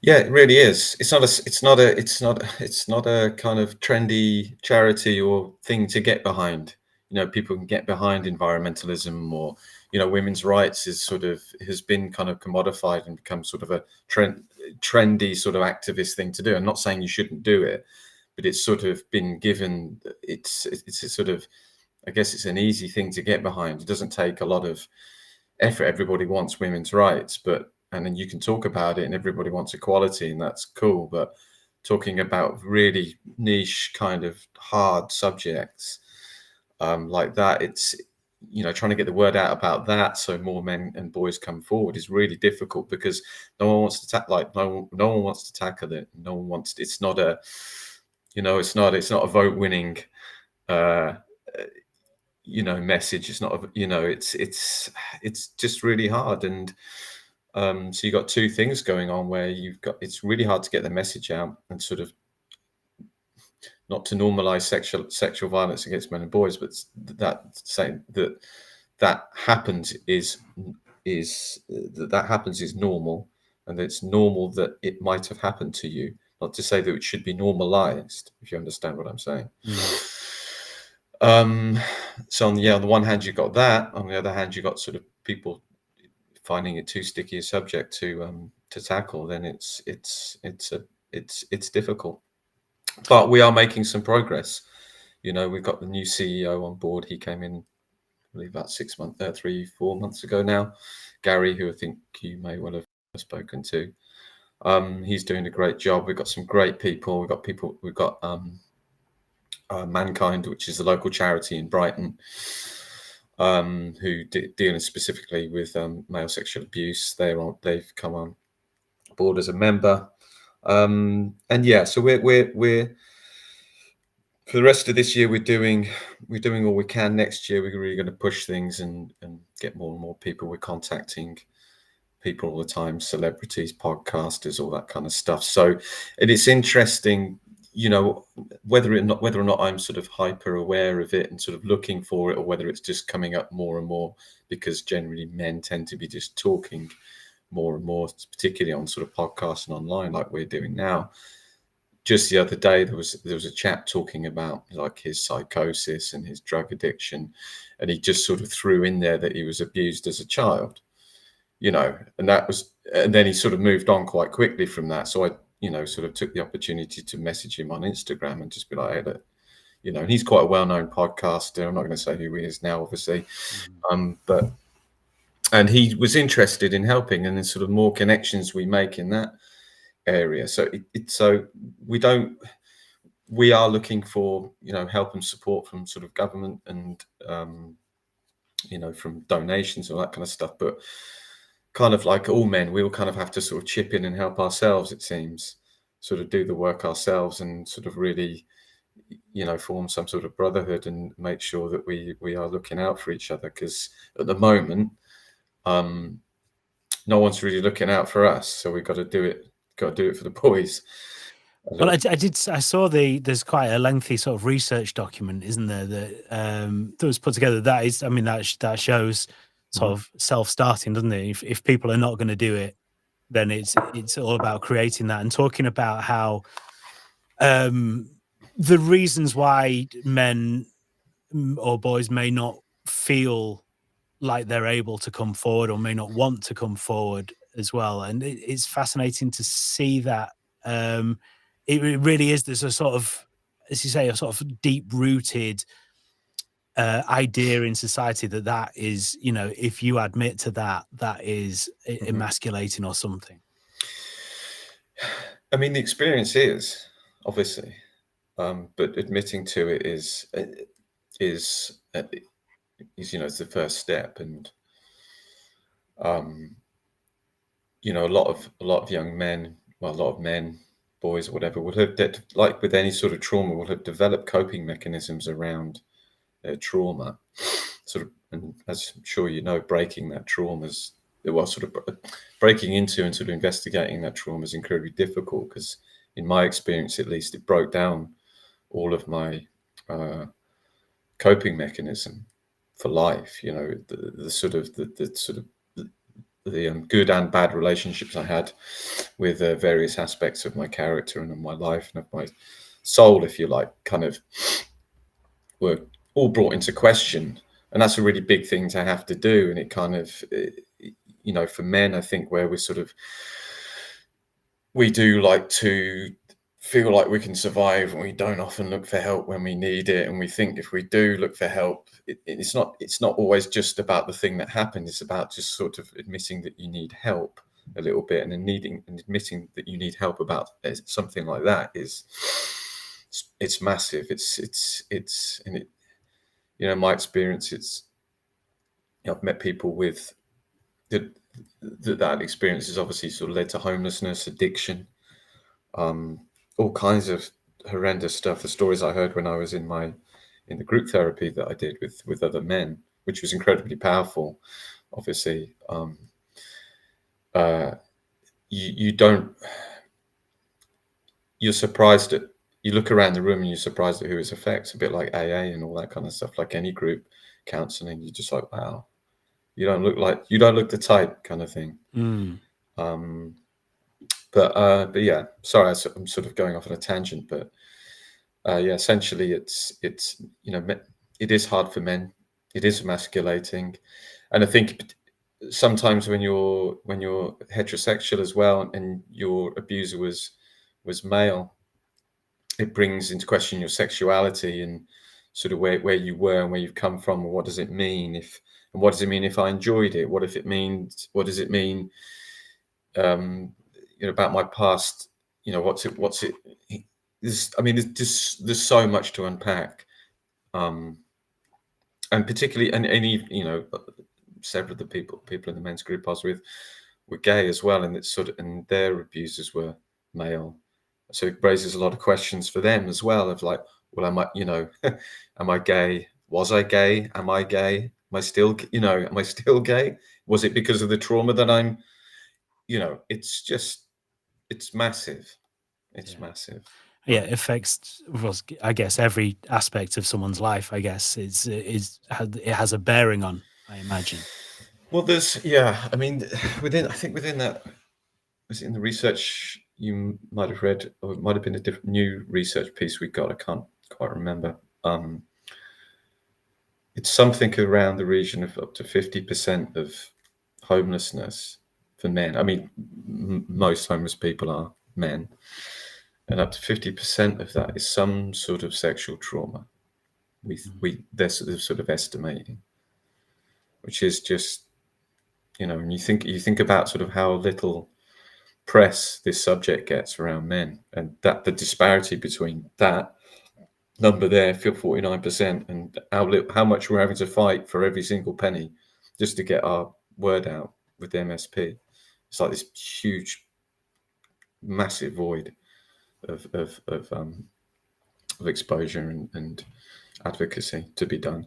Yeah, it really is. It's not a kind of trendy charity or thing to get behind. You know, people can get behind environmentalism or, you know, women's rights has been kind of commodified and become sort of a trendy sort of activist thing to do. I'm not saying you shouldn't do it, but it's sort of been given. It's a sort of, I guess it's an easy thing to get behind. It doesn't take a lot of effort. Everybody wants women's rights, and then you can talk about it and everybody wants equality and that's cool. But talking about really niche kind of hard subjects like that, it's, you know, trying to get the word out about that so more men and boys come forward is really difficult because no one wants to no one wants to tackle it. No one wants, it's not a, you know, it's not a vote winning message. It's not, it's just really hard. And so you got two things going on where it's really hard to get the message out and sort of not to normalize sexual violence against men and boys, but that saying that happens is normal, and it's normal that it might have happened to you. Not to say that it should be normalized, if you understand what I'm saying. So on the one hand, you got that. On the other hand, you got sort of people finding it too sticky a subject to tackle. Then it's difficult. But we are making some progress. We've got the new CEO on board. He came in, I believe, about 3-4 months ago now. Gary, who I think you may well have spoken to. He's doing a great job. We've got some great people. We've got Mankind, which is the local charity in Brighton, who dealing specifically with male sexual abuse. They've come on board as a member. So we're for the rest of this year, we're doing all we can. Next year, we're really going to push things and get more and more people. We're contacting people all the time, celebrities, podcasters, all that kind of stuff. So, and it's interesting, whether or not I'm sort of hyper aware of it and sort of looking for it, or whether it's just coming up more and more, because generally men tend to be just talking more and more, particularly on sort of podcasts and online like we're doing now. Just the other day, there was a chap talking about like his psychosis and his drug addiction, and he just sort of threw in there that he was abused as a child, and then he sort of moved on quite quickly from that. So I, sort of took the opportunity to message him on Instagram and just be like, hey, look, and he's quite a well-known podcaster. I'm not going to say who he is now, obviously, and he was interested in helping, and then sort of more connections we make in that area. So we are looking for help and support from sort of government and from donations and all that kind of stuff, but kind of like all men, we will kind of have to sort of chip in and help ourselves, it seems, sort of do the work ourselves and sort of really form some sort of brotherhood and make sure that we are looking out for each other, because at the moment no one's really looking out for us, so we've got to do it for the boys. Well, I saw there's quite a lengthy sort of research document, isn't there, that was put together. That shows sort of self-starting, doesn't it? If people are not going to do it, then it's all about creating that and talking about how the reasons why men or boys may not feel like they're able to come forward or may not want to come forward as well. And it's fascinating to see that it really is. There's a sort of, as you say, a sort of deep-rooted idea in society that is, if you admit to that is emasculating or something. I mean, the experience is obviously, but admitting to it is it's the first step. And a lot of young men, well, a lot of men, boys, or whatever, would have, like with any sort of trauma, will have developed coping mechanisms around their trauma, sort of, and as I'm sure breaking that trauma is, well, sort of breaking into and sort of investigating that trauma is incredibly difficult, because in my experience, at least, it broke down all of my coping mechanism for life. The good and bad relationships I had with various aspects of my character and of my life and of my soul, if you like, kind of were all brought into question. And that's a really big thing to have to do. And it kind of, for men, I think, where we do like to feel like we can survive, and we don't often look for help when we need it. And we think if we do look for help, it's not always just about the thing that happened. It's about just sort of admitting that you need help a little bit, and then admitting that you need help about something like that it's massive. My experience, I've met people with that experience has obviously sort of led to homelessness, addiction, all kinds of horrendous stuff. The stories I heard when I was in my in the group therapy that I did with other men, which was incredibly powerful. Obviously, you don't. You're surprised at. You look around the room and you're surprised at who it affects. A bit like AA and all that kind of stuff. Like any group counselling, you're just like, wow, you don't look the type, kind of thing. But yeah, sorry, I'm sort of going off on a tangent, but yeah, essentially it's it is hard for men. It is emasculating, and I think sometimes when you're heterosexual as well, and your abuser was male, it brings into question your sexuality and sort of where you were and where you've come from, and what does it mean if I enjoyed it? What does it mean? About my past. What's it? There's so much to unpack, and particularly, and any several of the people in the men's group I was with were gay as well, and and their abusers were male, so it raises a lot of questions for them as well. Of like, well, am I gay? Was I gay? Am I gay? Am I still gay? Was it because of the trauma that I'm? It's massive. It's massive. Yeah, it affects, well, I guess, every aspect of someone's life. I guess it has a bearing on, I imagine. Well, I think within that, was it in the research you might have read, or it might have been a different new research piece we got. I can't quite remember. It's something around the region of up to 50% of homelessness for men. I mean, most homeless people are men, and up to 50% of that is some sort of sexual trauma. They're sort of estimating, which is just, and you think about sort of how little press this subject gets around men, and that the disparity between that number there, 49%, and how much we're having to fight for every single penny just to get our word out with the MSP. It's like this huge, massive void of exposure and advocacy to be done.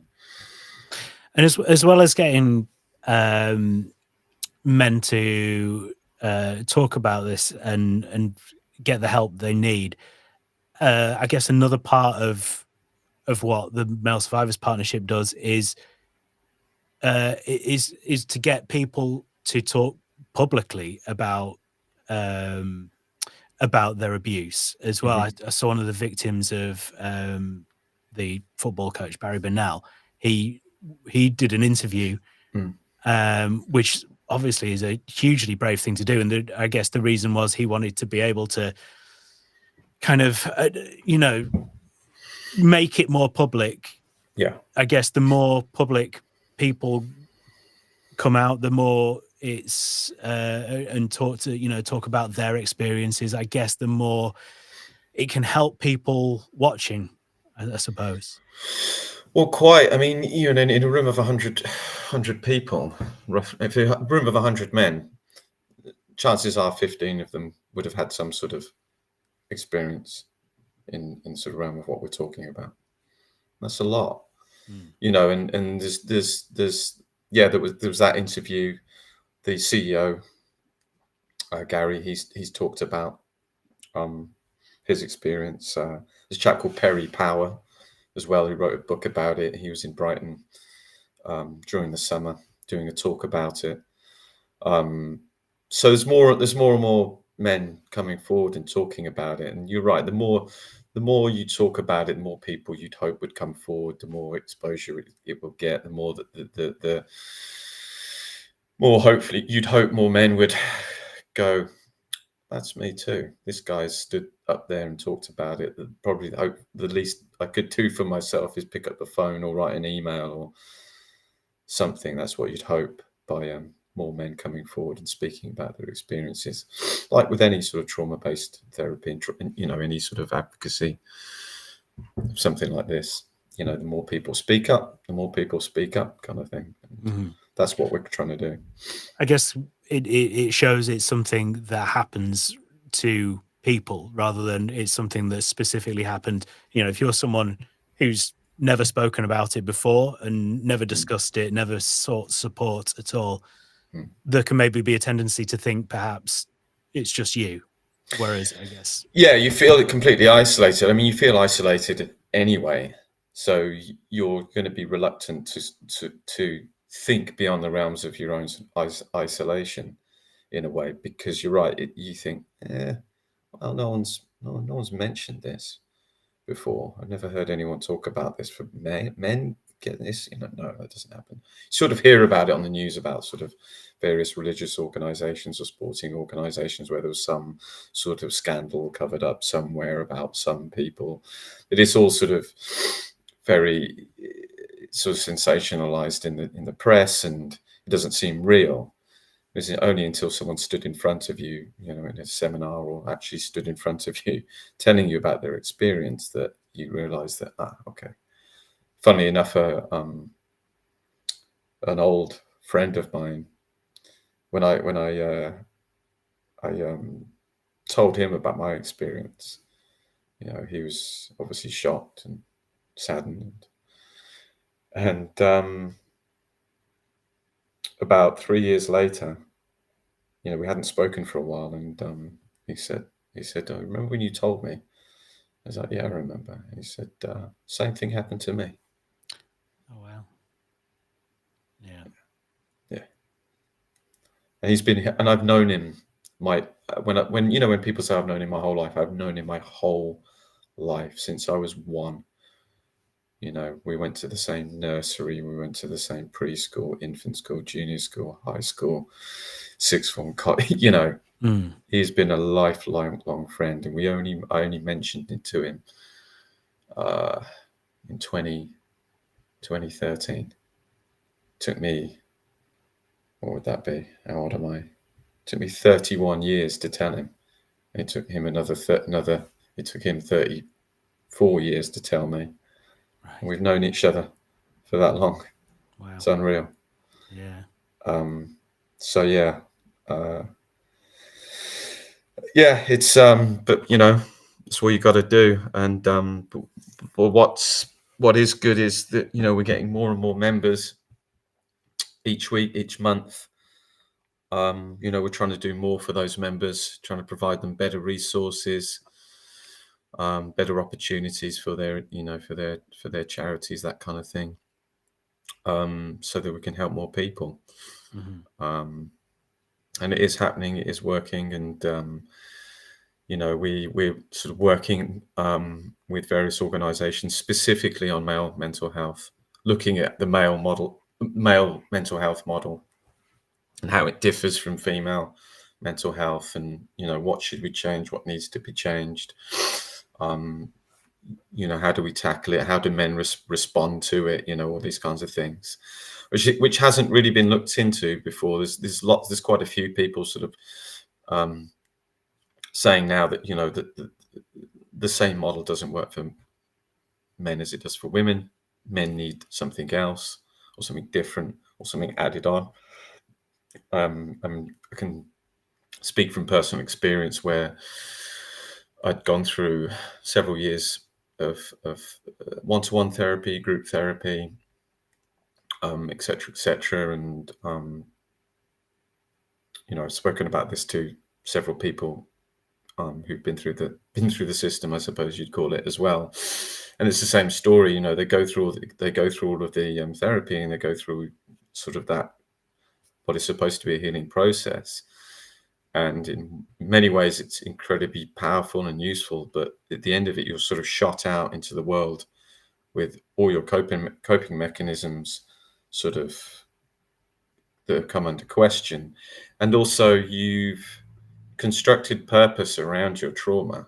And as well as getting men to talk about this and get the help they need, I guess another part of what the Male Survivors Partnership does is to get people to talk publicly about their abuse as well. I saw one of the victims of the football coach Barry Burnell. He did an interview, which obviously is a hugely brave thing to do, and I guess the reason was he wanted to be able to kind of make it more public. Yeah, I guess the more public people come out, the more it's and talk about their experiences, I guess the more it can help people watching, I suppose. Well, quite. I mean, in a room of 100 people, if a room of 100 men, chances are 15 of them would have had some sort of experience in sort of realm of what we're talking about. That's a lot, and there's there was that interview. The CEO, Gary, he's talked about his experience. There's a chap called Perry Power as well, who wrote a book about it. He was in Brighton during the summer doing a talk about it. So there's more and more men coming forward and talking about it. And you're right, the more you talk about it, the more people you'd hope would come forward, the more exposure it will get, the more that the more hopefully you'd hope more men would go, that's me too. This guy stood up there and talked about it. Probably the least I could do for myself is pick up the phone or write an email or something. That's what you'd hope by more men coming forward and speaking about their experiences. Like with any sort of trauma-based therapy and any sort of advocacy, something like this. The more people speak up, kind of thing. That's what we're trying to do. I guess it shows it's something that happens to people rather than it's something that specifically happened. If you're someone who's never spoken about it before and never discussed it, never sought support at all, there can maybe be a tendency to think perhaps it's just you. Whereas, I guess, Yeah, you feel completely isolated. I mean, you feel isolated anyway, so you're going to be reluctant to think beyond the realms of your own isolation, in a way, because you're right. You think, well, no one's mentioned this before. I've never heard anyone talk about this. For men get this, no, that doesn't happen. You sort of hear about it on the news about sort of various religious organizations or sporting organizations where there was some sort of scandal covered up somewhere about some people. It is all sort of very sort of sensationalized in the press, and it doesn't seem real. It's only until someone stood in front of you, in a seminar, or actually stood in front of you telling you about their experience, that you realize that, okay. Funnily enough, an old friend of mine, when I told him about my experience, he was obviously shocked and saddened. And about 3 years later, we hadn't spoken for a while, and he said, "I remember when you told me." I was like, "Yeah, I remember." He said, "Same thing happened to me." oh wow, yeah, Yeah. And he's been, and I've known him when people say I've known him my whole life, I've known him my whole life since I was 1. We went to the same nursery, we went to the same preschool, infant school, junior school, high school, sixth form college. He's been a lifelong friend, and I only mentioned it to him in 2013. Took me, what would that be? How old am I? It took me 31 years to tell him. It took him it took him 34 years to tell me. right. And we've known each other for that long. Wow. It's unreal. Yeah. So yeah. Yeah, it's but it's what you got to do. And but what is good is that we're getting more and more members each week, each month. We're trying to do more for those members, trying to provide them better resources, better opportunities for their for their charities, that kind of thing, so that we can help more people. Mm-hmm. And it is happening, it is working, and we're sort of working with various organizations specifically on male mental health, looking at the male mental health model and how it differs from female mental health, and what should we change, what needs to be changed, how do we tackle it, how do men respond to it, all these kinds of things, which hasn't really been looked into before. There's quite a few people sort of saying now that that the same model doesn't work for men as it does for women. Men need something else, or something different, or something added on. I can speak from personal experience where I'd gone through several years of one-to-one therapy, group therapy, etc., and I've spoken about this to several people who've been through the system, I suppose you'd call it, as well. And it's the same story. They go through all of the therapy, and they go through sort of that, what is supposed to be a healing process. And in many ways, it's incredibly powerful and useful. But at the end of it, you're sort of shot out into the world with all your coping mechanisms sort of that come under question. And also, you've constructed purpose around your trauma.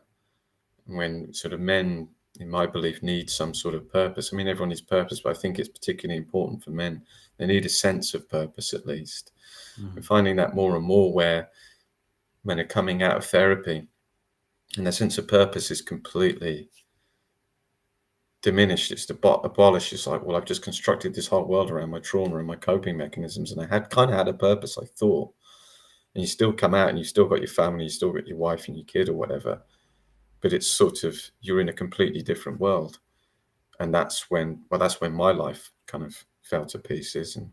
When sort of men, in my belief, need some sort of purpose. I mean, everyone needs purpose, but I think it's particularly important for men. They need a sense of purpose, at least. Mm-hmm. We're finding that more and more, where men are coming out of therapy and their sense of purpose is completely diminished. It's abolished. It's like, well, I've just constructed this whole world around my trauma and my coping mechanisms, and I had a purpose, I thought. And you still come out and you've still got your family, you still got your wife and your kid or whatever, but it's sort of, you're in a completely different world. And that's when my life kind of fell to pieces, and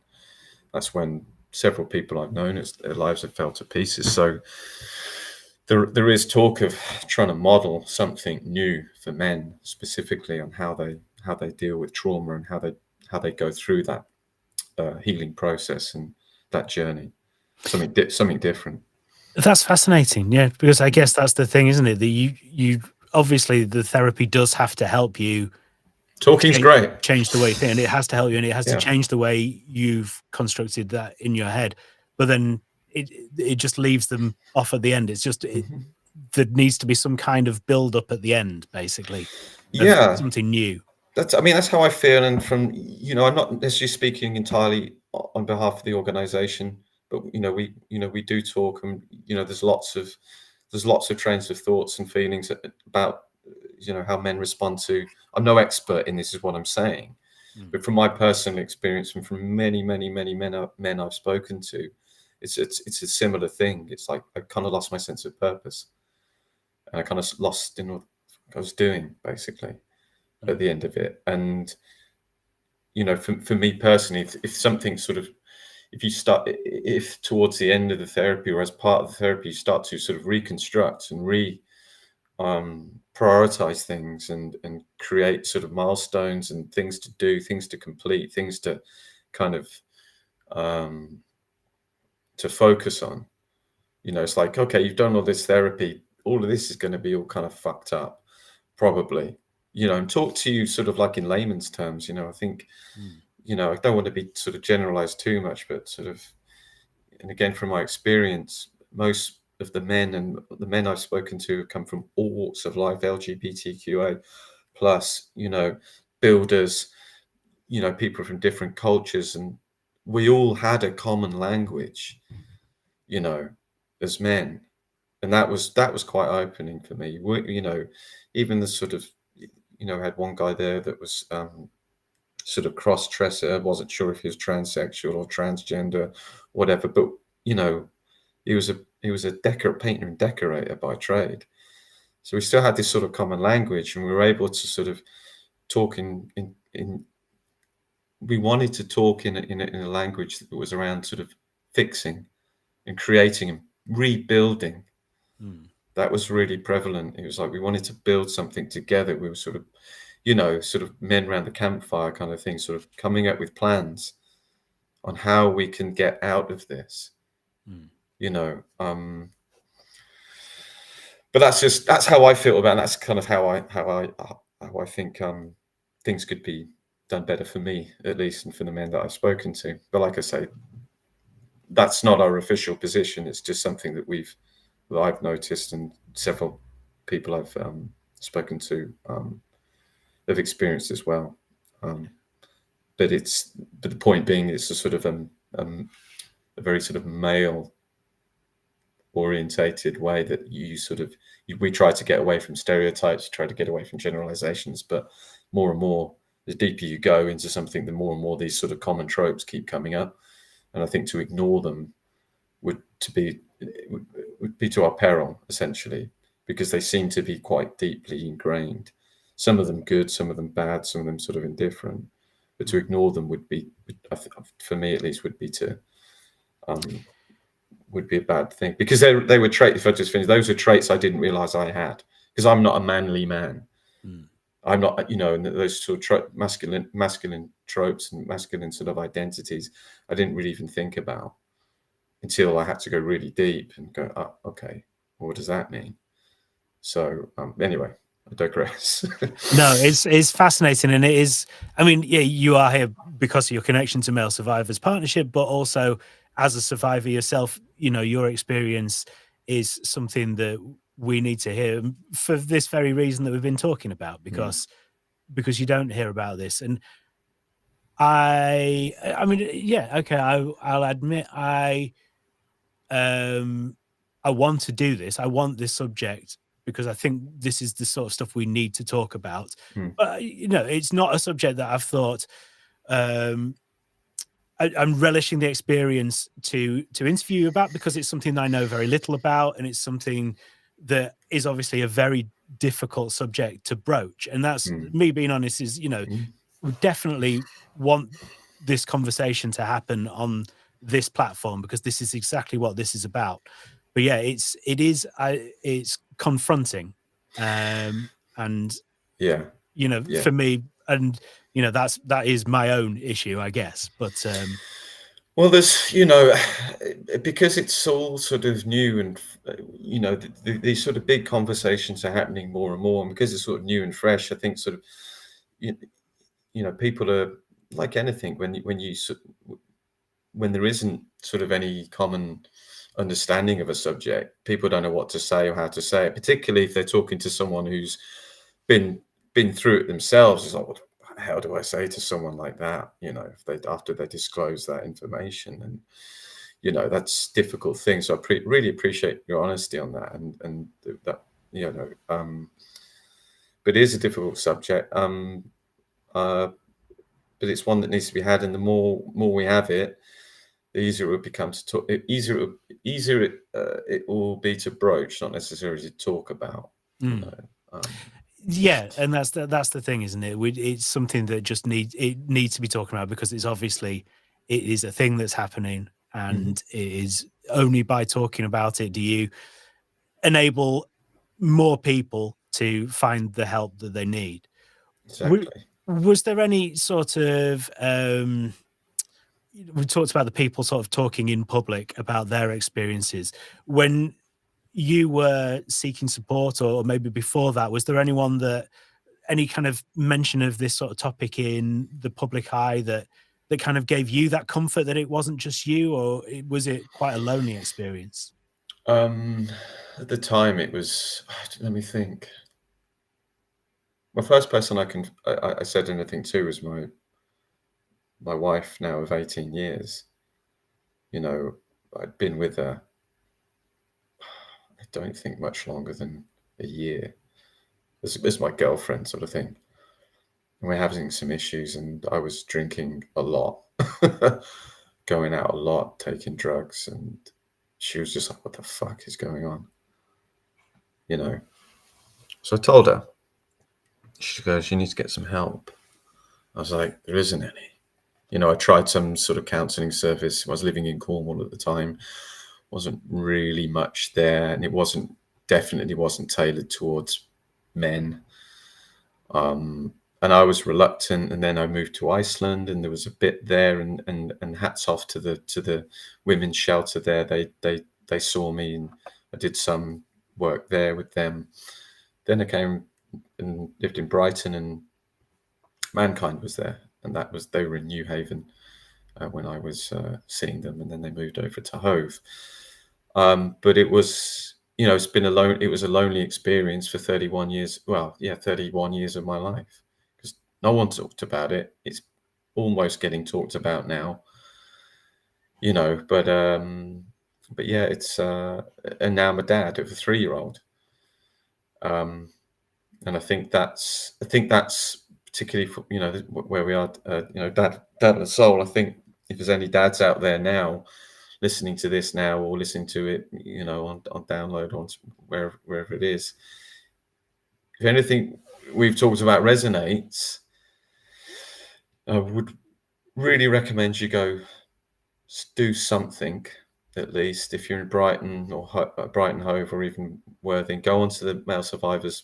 that's when several people I've known, their lives have fell to pieces. So there is talk of trying to model something new for men, specifically on how they deal with trauma and how they go through that healing process and that journey. Something different. That's fascinating, yeah, because I guess that's the thing, isn't it? That you obviously the therapy does have to help you. Talking's great. Change the way you think, and it has to help you, and it has Yeah. to change the way you've constructed that in your head. But then it just leaves them off at the end. It's just there needs to be some kind of build up at the end, basically. Yeah, something new. That's how I feel, and from I'm not necessarily speaking entirely on behalf of the organisation, but we do talk, and there's lots of trains of thoughts and feelings about how men respond to. I'm no expert in this, is what I'm saying, but from my personal experience and from many men I've spoken to, it's a similar thing. It's like I kind of lost my sense of purpose, and I kind of lost in what I was doing, basically, at the end of it. And for me personally, if something sort of, if towards the end of the therapy or as part of the therapy you start to sort of reconstruct and prioritize things and create sort of milestones and things to do, things to complete, things to kind of to focus on, it's like, okay, you've done all this therapy, all of this is going to be all kind of fucked up probably, and talk to you sort of like in layman's terms. I think I don't want to be sort of generalized too much, but sort of, and again, from my experience, most of the men I've spoken to come from all walks of life, LGBTQA plus, builders, people from different cultures, and we all had a common language, as men, and that was quite opening for me. Even the sort of, I had one guy there that was sort of cross-dresser. I wasn't sure if he was transsexual or transgender, whatever, but he was a painter and decorator by trade. So we still had this sort of common language, and we were able to sort of talk we wanted to talk in a language that was around sort of fixing and creating and rebuilding. That was really prevalent. It was like we wanted to build something together. We were sort of, sort of men around the campfire kind of thing, sort of coming up with plans on how we can get out of this. But that's how I feel about it. And that's kind of how I think things could be done better for me, at least, and for the men that I've spoken to. But like I say, that's not our official position. It's just something that I've noticed, and several people I've spoken to have experienced as well. But the point being, it's a sort of a very sort of male orientated way that we try to get away from stereotypes, try to get away from generalizations, but more and more, the deeper you go into something, the more and more these sort of common tropes keep coming up. And I think to ignore them would be to our peril, essentially, because they seem to be quite deeply ingrained. Some of them good, some of them bad, some of them sort of indifferent. But to ignore them would be, for me at least, would be a bad thing, because they were traits. If I just finish, those are traits I didn't realize I had, because I'm not a manly man. I'm not, and those sort of masculine tropes and masculine sort of identities, I didn't really even think about until I had to go really deep and go, oh, okay, well, what does that mean? So anyway, I digress. No, it's fascinating, and it is. I mean, yeah, you are here because of your connection to Male Survivors Partnership, but also as a survivor yourself, your experience is something that we need to hear for this very reason that we've been talking about, because you don't hear about this. And I mean, yeah, okay, I'll admit I want to do this. I want this subject because I think this is the sort of stuff we need to talk about. But it's not a subject that I've thought. I'm relishing the experience to interview you about, because it's something that I know very little about, and it's something that is obviously a very difficult subject to broach. And that's Mm. me being honest, is, you know, we definitely want this conversation to happen on this platform, because this is exactly what this is about. But yeah, it's confronting. And Yeah. you know, Yeah. for me, and you know, that is my own issue, I guess. But Well, there's, you know, because it's all sort of new, and you know, these sort of big conversations are happening more and more, and because it's sort of new and fresh, I think sort of, you know, people are like anything, when there isn't sort of any common understanding of a subject, people don't know what to say or how to say it, particularly if they're talking to someone who's been through it themselves. It's like, what the hell do I say to someone like that? You know, if they, after they disclose that information, and you know, that's a difficult thing. So I really appreciate your honesty on that, and that, you know, but it is a difficult subject. But it's one that needs to be had, and the more we have it, the easier it will become to talk. Easier it will be to broach, not necessarily to talk about. You know. Yeah, and that's the thing, isn't it? It's something that just needs to be talking about, because it's obviously, it is a thing that's happening, and it is only by talking about it do you enable more people to find the help that they need. Exactly. Was there any sort of we talked about the people sort of talking in public about their experiences when you were seeking support, or maybe before that? Was there anyone that, any kind of mention of this sort of topic in the public eye, that kind of gave you that comfort that it wasn't just you, or was it quite a lonely experience? At the time, it was. Let me think. My first person I said anything to was my wife, now of 18 years. You know, I'd been with her, I don't think much longer than a year, as my girlfriend, sort of thing. And we're having some issues, and I was drinking a lot, going out a lot, taking drugs, and she was just like, what the fuck is going on? You know? So I told her. She goes, you need to get some help. I was like, there isn't any. You know, I tried some sort of counselling service. I was living in Cornwall at the time. Wasn't really much there, and it definitely wasn't tailored towards men. And I was reluctant, and then I moved to Iceland, and there was a bit there, and hats off to the women's shelter there. They saw me, and I did some work there with them. Then I came and lived in Brighton, and Mankind was there, and they were in New Haven when I was seeing them, and then they moved over to Hove. But it was, you know, it was a lonely experience for 31 years. Well, yeah, 31 years of my life, because no one talked about it. It's almost getting talked about now, you know, but yeah, it's, and now I'm a dad of a 3-year-old. And I think that's particularly for, you know, where we are, you know, dad of the soul. I think if there's any dads out there now listening to this now, or listening to it, you know, on download, on wherever it is, if anything we've talked about resonates, I would really recommend you go do something. At least if you're in Brighton or Brighton Hove, or even Worthing, go onto the Male Survivors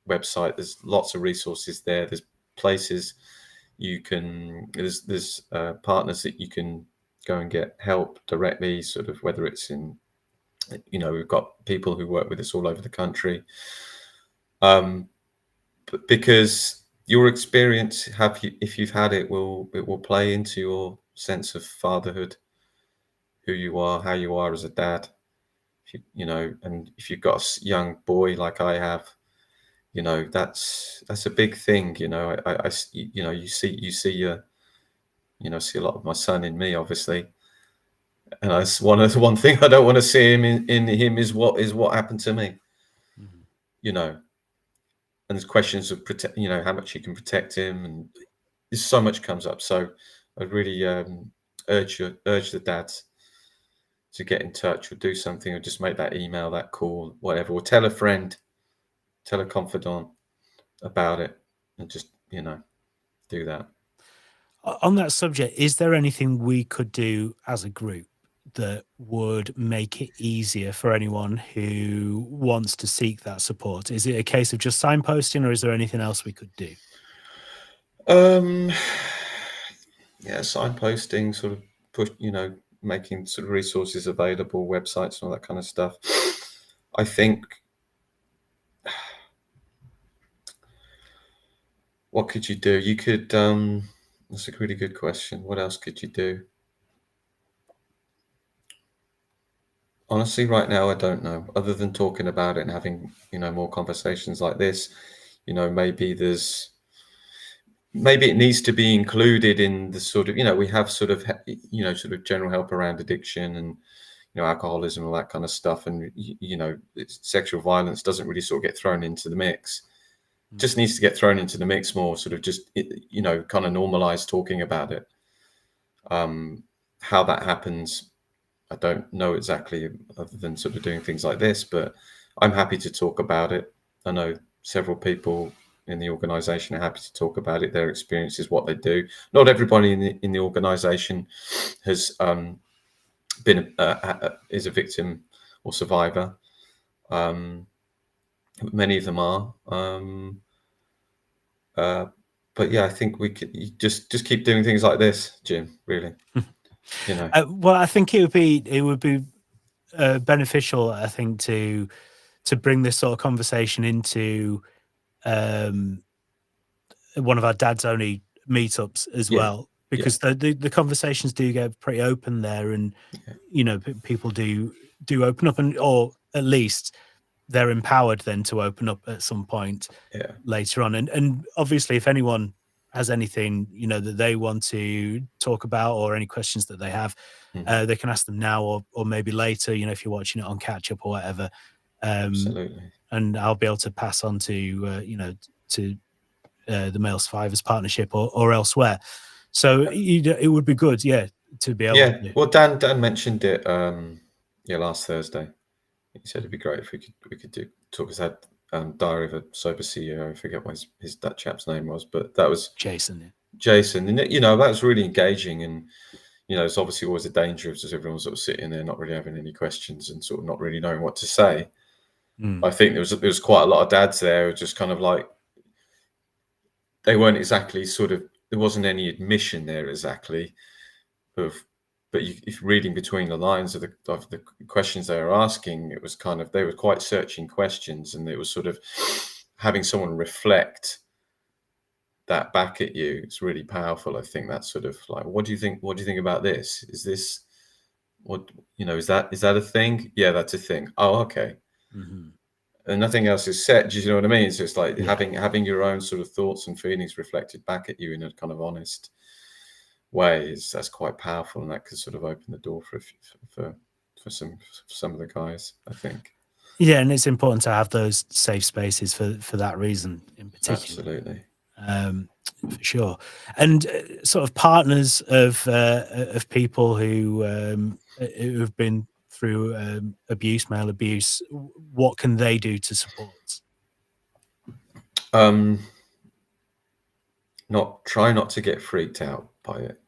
website. There's lots of resources there. There's places you can, there's partners that you can go and get help directly, sort of, whether it's in, you know, we've got people who work with us all over the country. But because your experience, if you've had it, it will play into your sense of fatherhood, who you are, how you are as a dad. You know, and if you've got a young boy like I have, you know, that's a big thing. You know, I you know, you see your, you know, see a lot of my son in me, obviously, and that's one thing I don't want to see him in him is what happened to me. You know, and there's questions of you know, how much you can protect him, and there's so much comes up. So I really urge the dads to get in touch, or do something, or just make that email, that call, whatever, or tell a friend tell a confidant about it, and just do that. On that subject, is there anything we could do as a group that would make it easier for anyone who wants to seek that support? Is it a case of just signposting, or is there anything else we could do? Yeah, signposting, sort of push, making sort of resources available, websites and all that kind of stuff. I think, what could you do? You could, that's a really good question. What else could you do? Honestly, right now, I don't know. Other than talking about it and having, more conversations like this, maybe it needs to be included in the sort of, we have sort of, sort of general help around addiction and, alcoholism, all that kind of stuff. And, sexual violence doesn't really sort of get thrown into the mix. Just needs to get thrown into the mix more, sort of just, kind of normalize talking about it. How that happens, I don't know exactly, other than sort of doing things like this, but I'm happy to talk about it. I know several people in the organization are happy to talk about it, their experiences, what they do. Not everybody in the organization has been is a victim or survivor. Many of them are. But yeah, I think we could just keep doing things like this, Jim, really. Well, I think it would be beneficial, I think, to bring this sort of conversation into one of our dads only meetups as well, because the conversations do get pretty open there, and people do open up, and or at least they're empowered then to open up at some point later on. And obviously, if anyone has anything that they want to talk about, or any questions that they have, they can ask them now, or maybe later, if you're watching it on catch up or whatever. Absolutely. And I'll be able to pass on to the Male Survivors Partnership or elsewhere. So it would be good, to be able to. Well, Dan mentioned it last Thursday. He said it'd be great if we could talk. His had Diary of a Sober CEO. I forget what that chap's name was, but that was Jason. Jason, and that was really engaging. And it's obviously always a danger of just everyone sort of sitting there not really having any questions and sort of not really knowing what to say. I think there was quite a lot of dads there who just kind of like, they weren't exactly sort of, there wasn't any admission there exactly of, but if reading between the lines of the questions they were asking, it was kind of, they were quite searching questions, and it was sort of having someone reflect that back at you. It's really powerful. I think that's sort of like, what do you think about this? Is this what, is that a thing? Yeah, that's a thing. Oh, okay. And nothing else is said. Do you know what I mean? It's just like having your own sort of thoughts and feelings reflected back at you in a kind of honest way. That's quite powerful, and that could sort of open the door for some of the guys, I think. Yeah, and it's important to have those safe spaces for that reason in particular. Absolutely. For sure. And sort of partners of people who have been through abuse, male abuse, what can they do to support? Try not to get freaked out by it,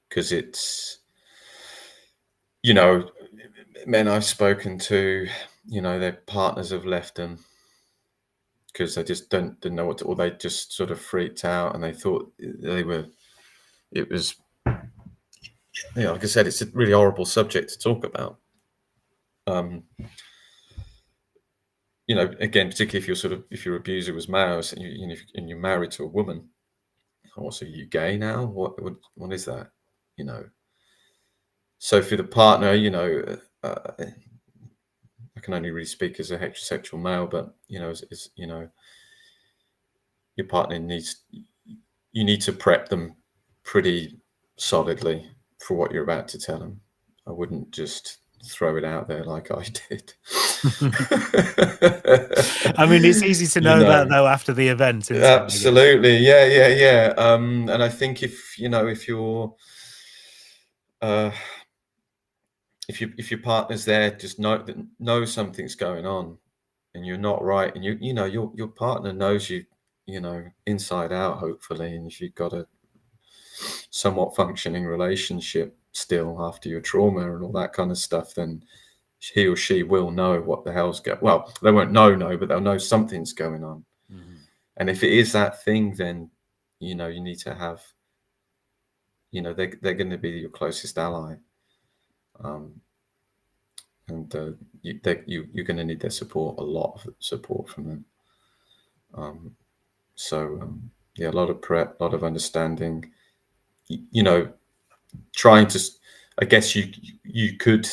because it's, men I've spoken to, their partners have left them because they just didn't know what to, or they just sort of freaked out, and they thought it was, like I said, it's a really horrible subject to talk about. Again, particularly if your abuser was male, and you're married to a woman, also, are you gay now? What is that? So for the partner, I can only really speak as a heterosexual male, but your partner you need to prep them pretty solidly for what you're about to tell them. I wouldn't just throw it out there like I did. I mean, it's easy to know that though after the event. Absolutely, yeah. And I think if you're if your partner's there, just know something's going on. and you're not right, and you know your partner knows you, you know, inside out, hopefully, and if you've got a somewhat functioning relationship still after your trauma and all that kind of stuff, then he or she will know what the hell's going. Well, they won't know, but they'll know something's going on. And if it is that thing, then you know you need to have, you know, they're going to be your closest ally, and you're going to need their support, a lot of support from them. Yeah, a lot of prep, a lot of understanding. You know, trying to, I guess you could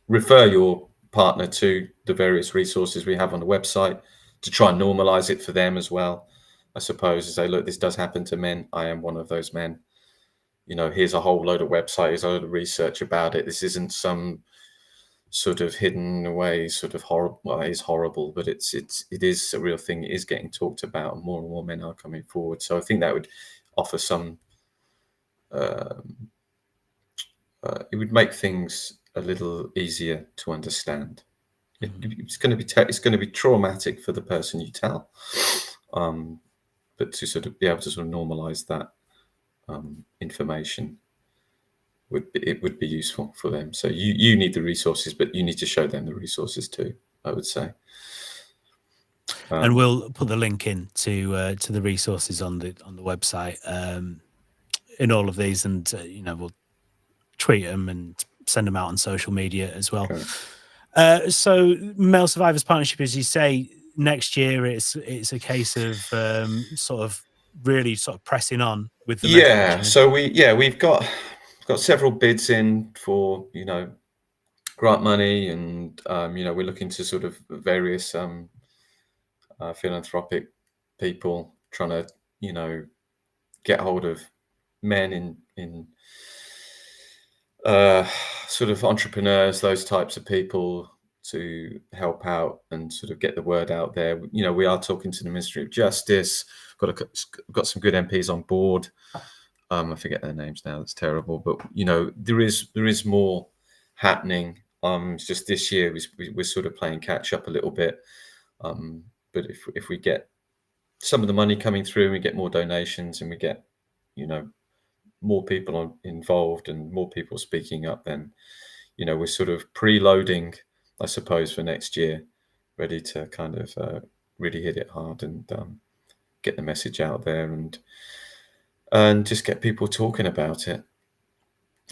refer your partner to the various resources we have on the website to try and normalize it for them as well, I suppose, and say, look, this does happen to men. I am one of those men. You know, here's a whole load of websites, here's a load of research about it. This isn't some sort of hidden away sort of horrible. Well, it is horrible, but it is a real thing. It is getting talked about, and more men are coming forward. So I think that would offer some. It would make things a little easier to understand. It's going to be traumatic for the person you tell, but to sort of be able to sort of normalize that information would be useful for them. So you need the resources, but you need to show them the resources too, I would say. And we'll put the link in to the resources on the website in all of these, and you know, we'll tweet them and send them out on social media as well. Okay. So Male Survivors Partnership, as you say, next year it's a case of sort of really sort of pressing on with the messaging. So we've got several bids in for, you know, grant money, and you know, we're looking to sort of various philanthropic people trying to, you know, get hold of men in sort of entrepreneurs, those types of people, to help out and sort of get the word out there. You know, we are talking to the Ministry of Justice. Got some good MPs on board. I forget their names now. That's terrible. But you know, there is more happening. It's just this year we're sort of playing catch up a little bit. But if we get some of the money coming through, and we get more donations, and we get, you know, more people involved and more people speaking up, then, you know, we're sort of preloading, I suppose, for next year, ready to kind of really hit it hard and get the message out there, and just get people talking about it.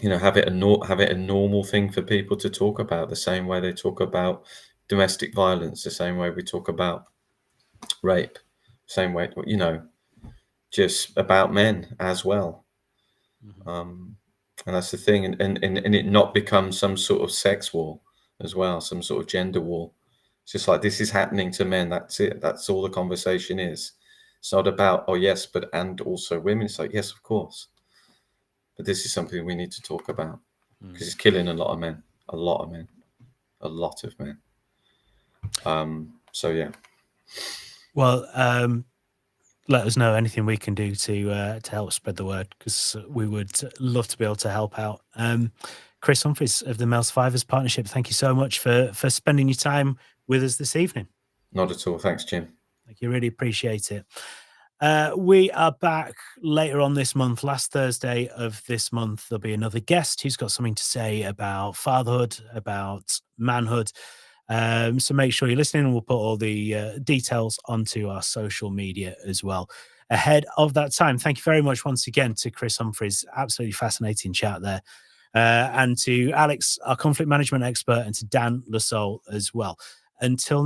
You know, have it a normal thing for people to talk about, the same way they talk about domestic violence, the same way we talk about rape, same way, you know, just about men as well. And that's the thing, and it not become some sort of sex war as well, some sort of gender war. It's just like, this is happening to men. That's it. That's all the conversation is. It's not about, oh yes, but and also women. It's like, yes, of course, but this is something we need to talk about, because it's killing a lot of men. So yeah. Well, let us know anything we can do to help spread the word, because we would love to be able to help out. Chris Humphris of the Male Survivors Partnership, thank you so much for spending your time with us this evening. Not at all. Thanks, Jim. Thank you. Really appreciate it. We are back later on this month. Last Thursday of this month, there'll be another guest who's got something to say about fatherhood, about manhood. So make sure you're listening, and we'll put all the details onto our social media as well ahead of that time. Thank you very much once again to Chris Humphris. Absolutely fascinating chat there. And to Alex, our conflict management expert, and to Dan Lasole as well. Until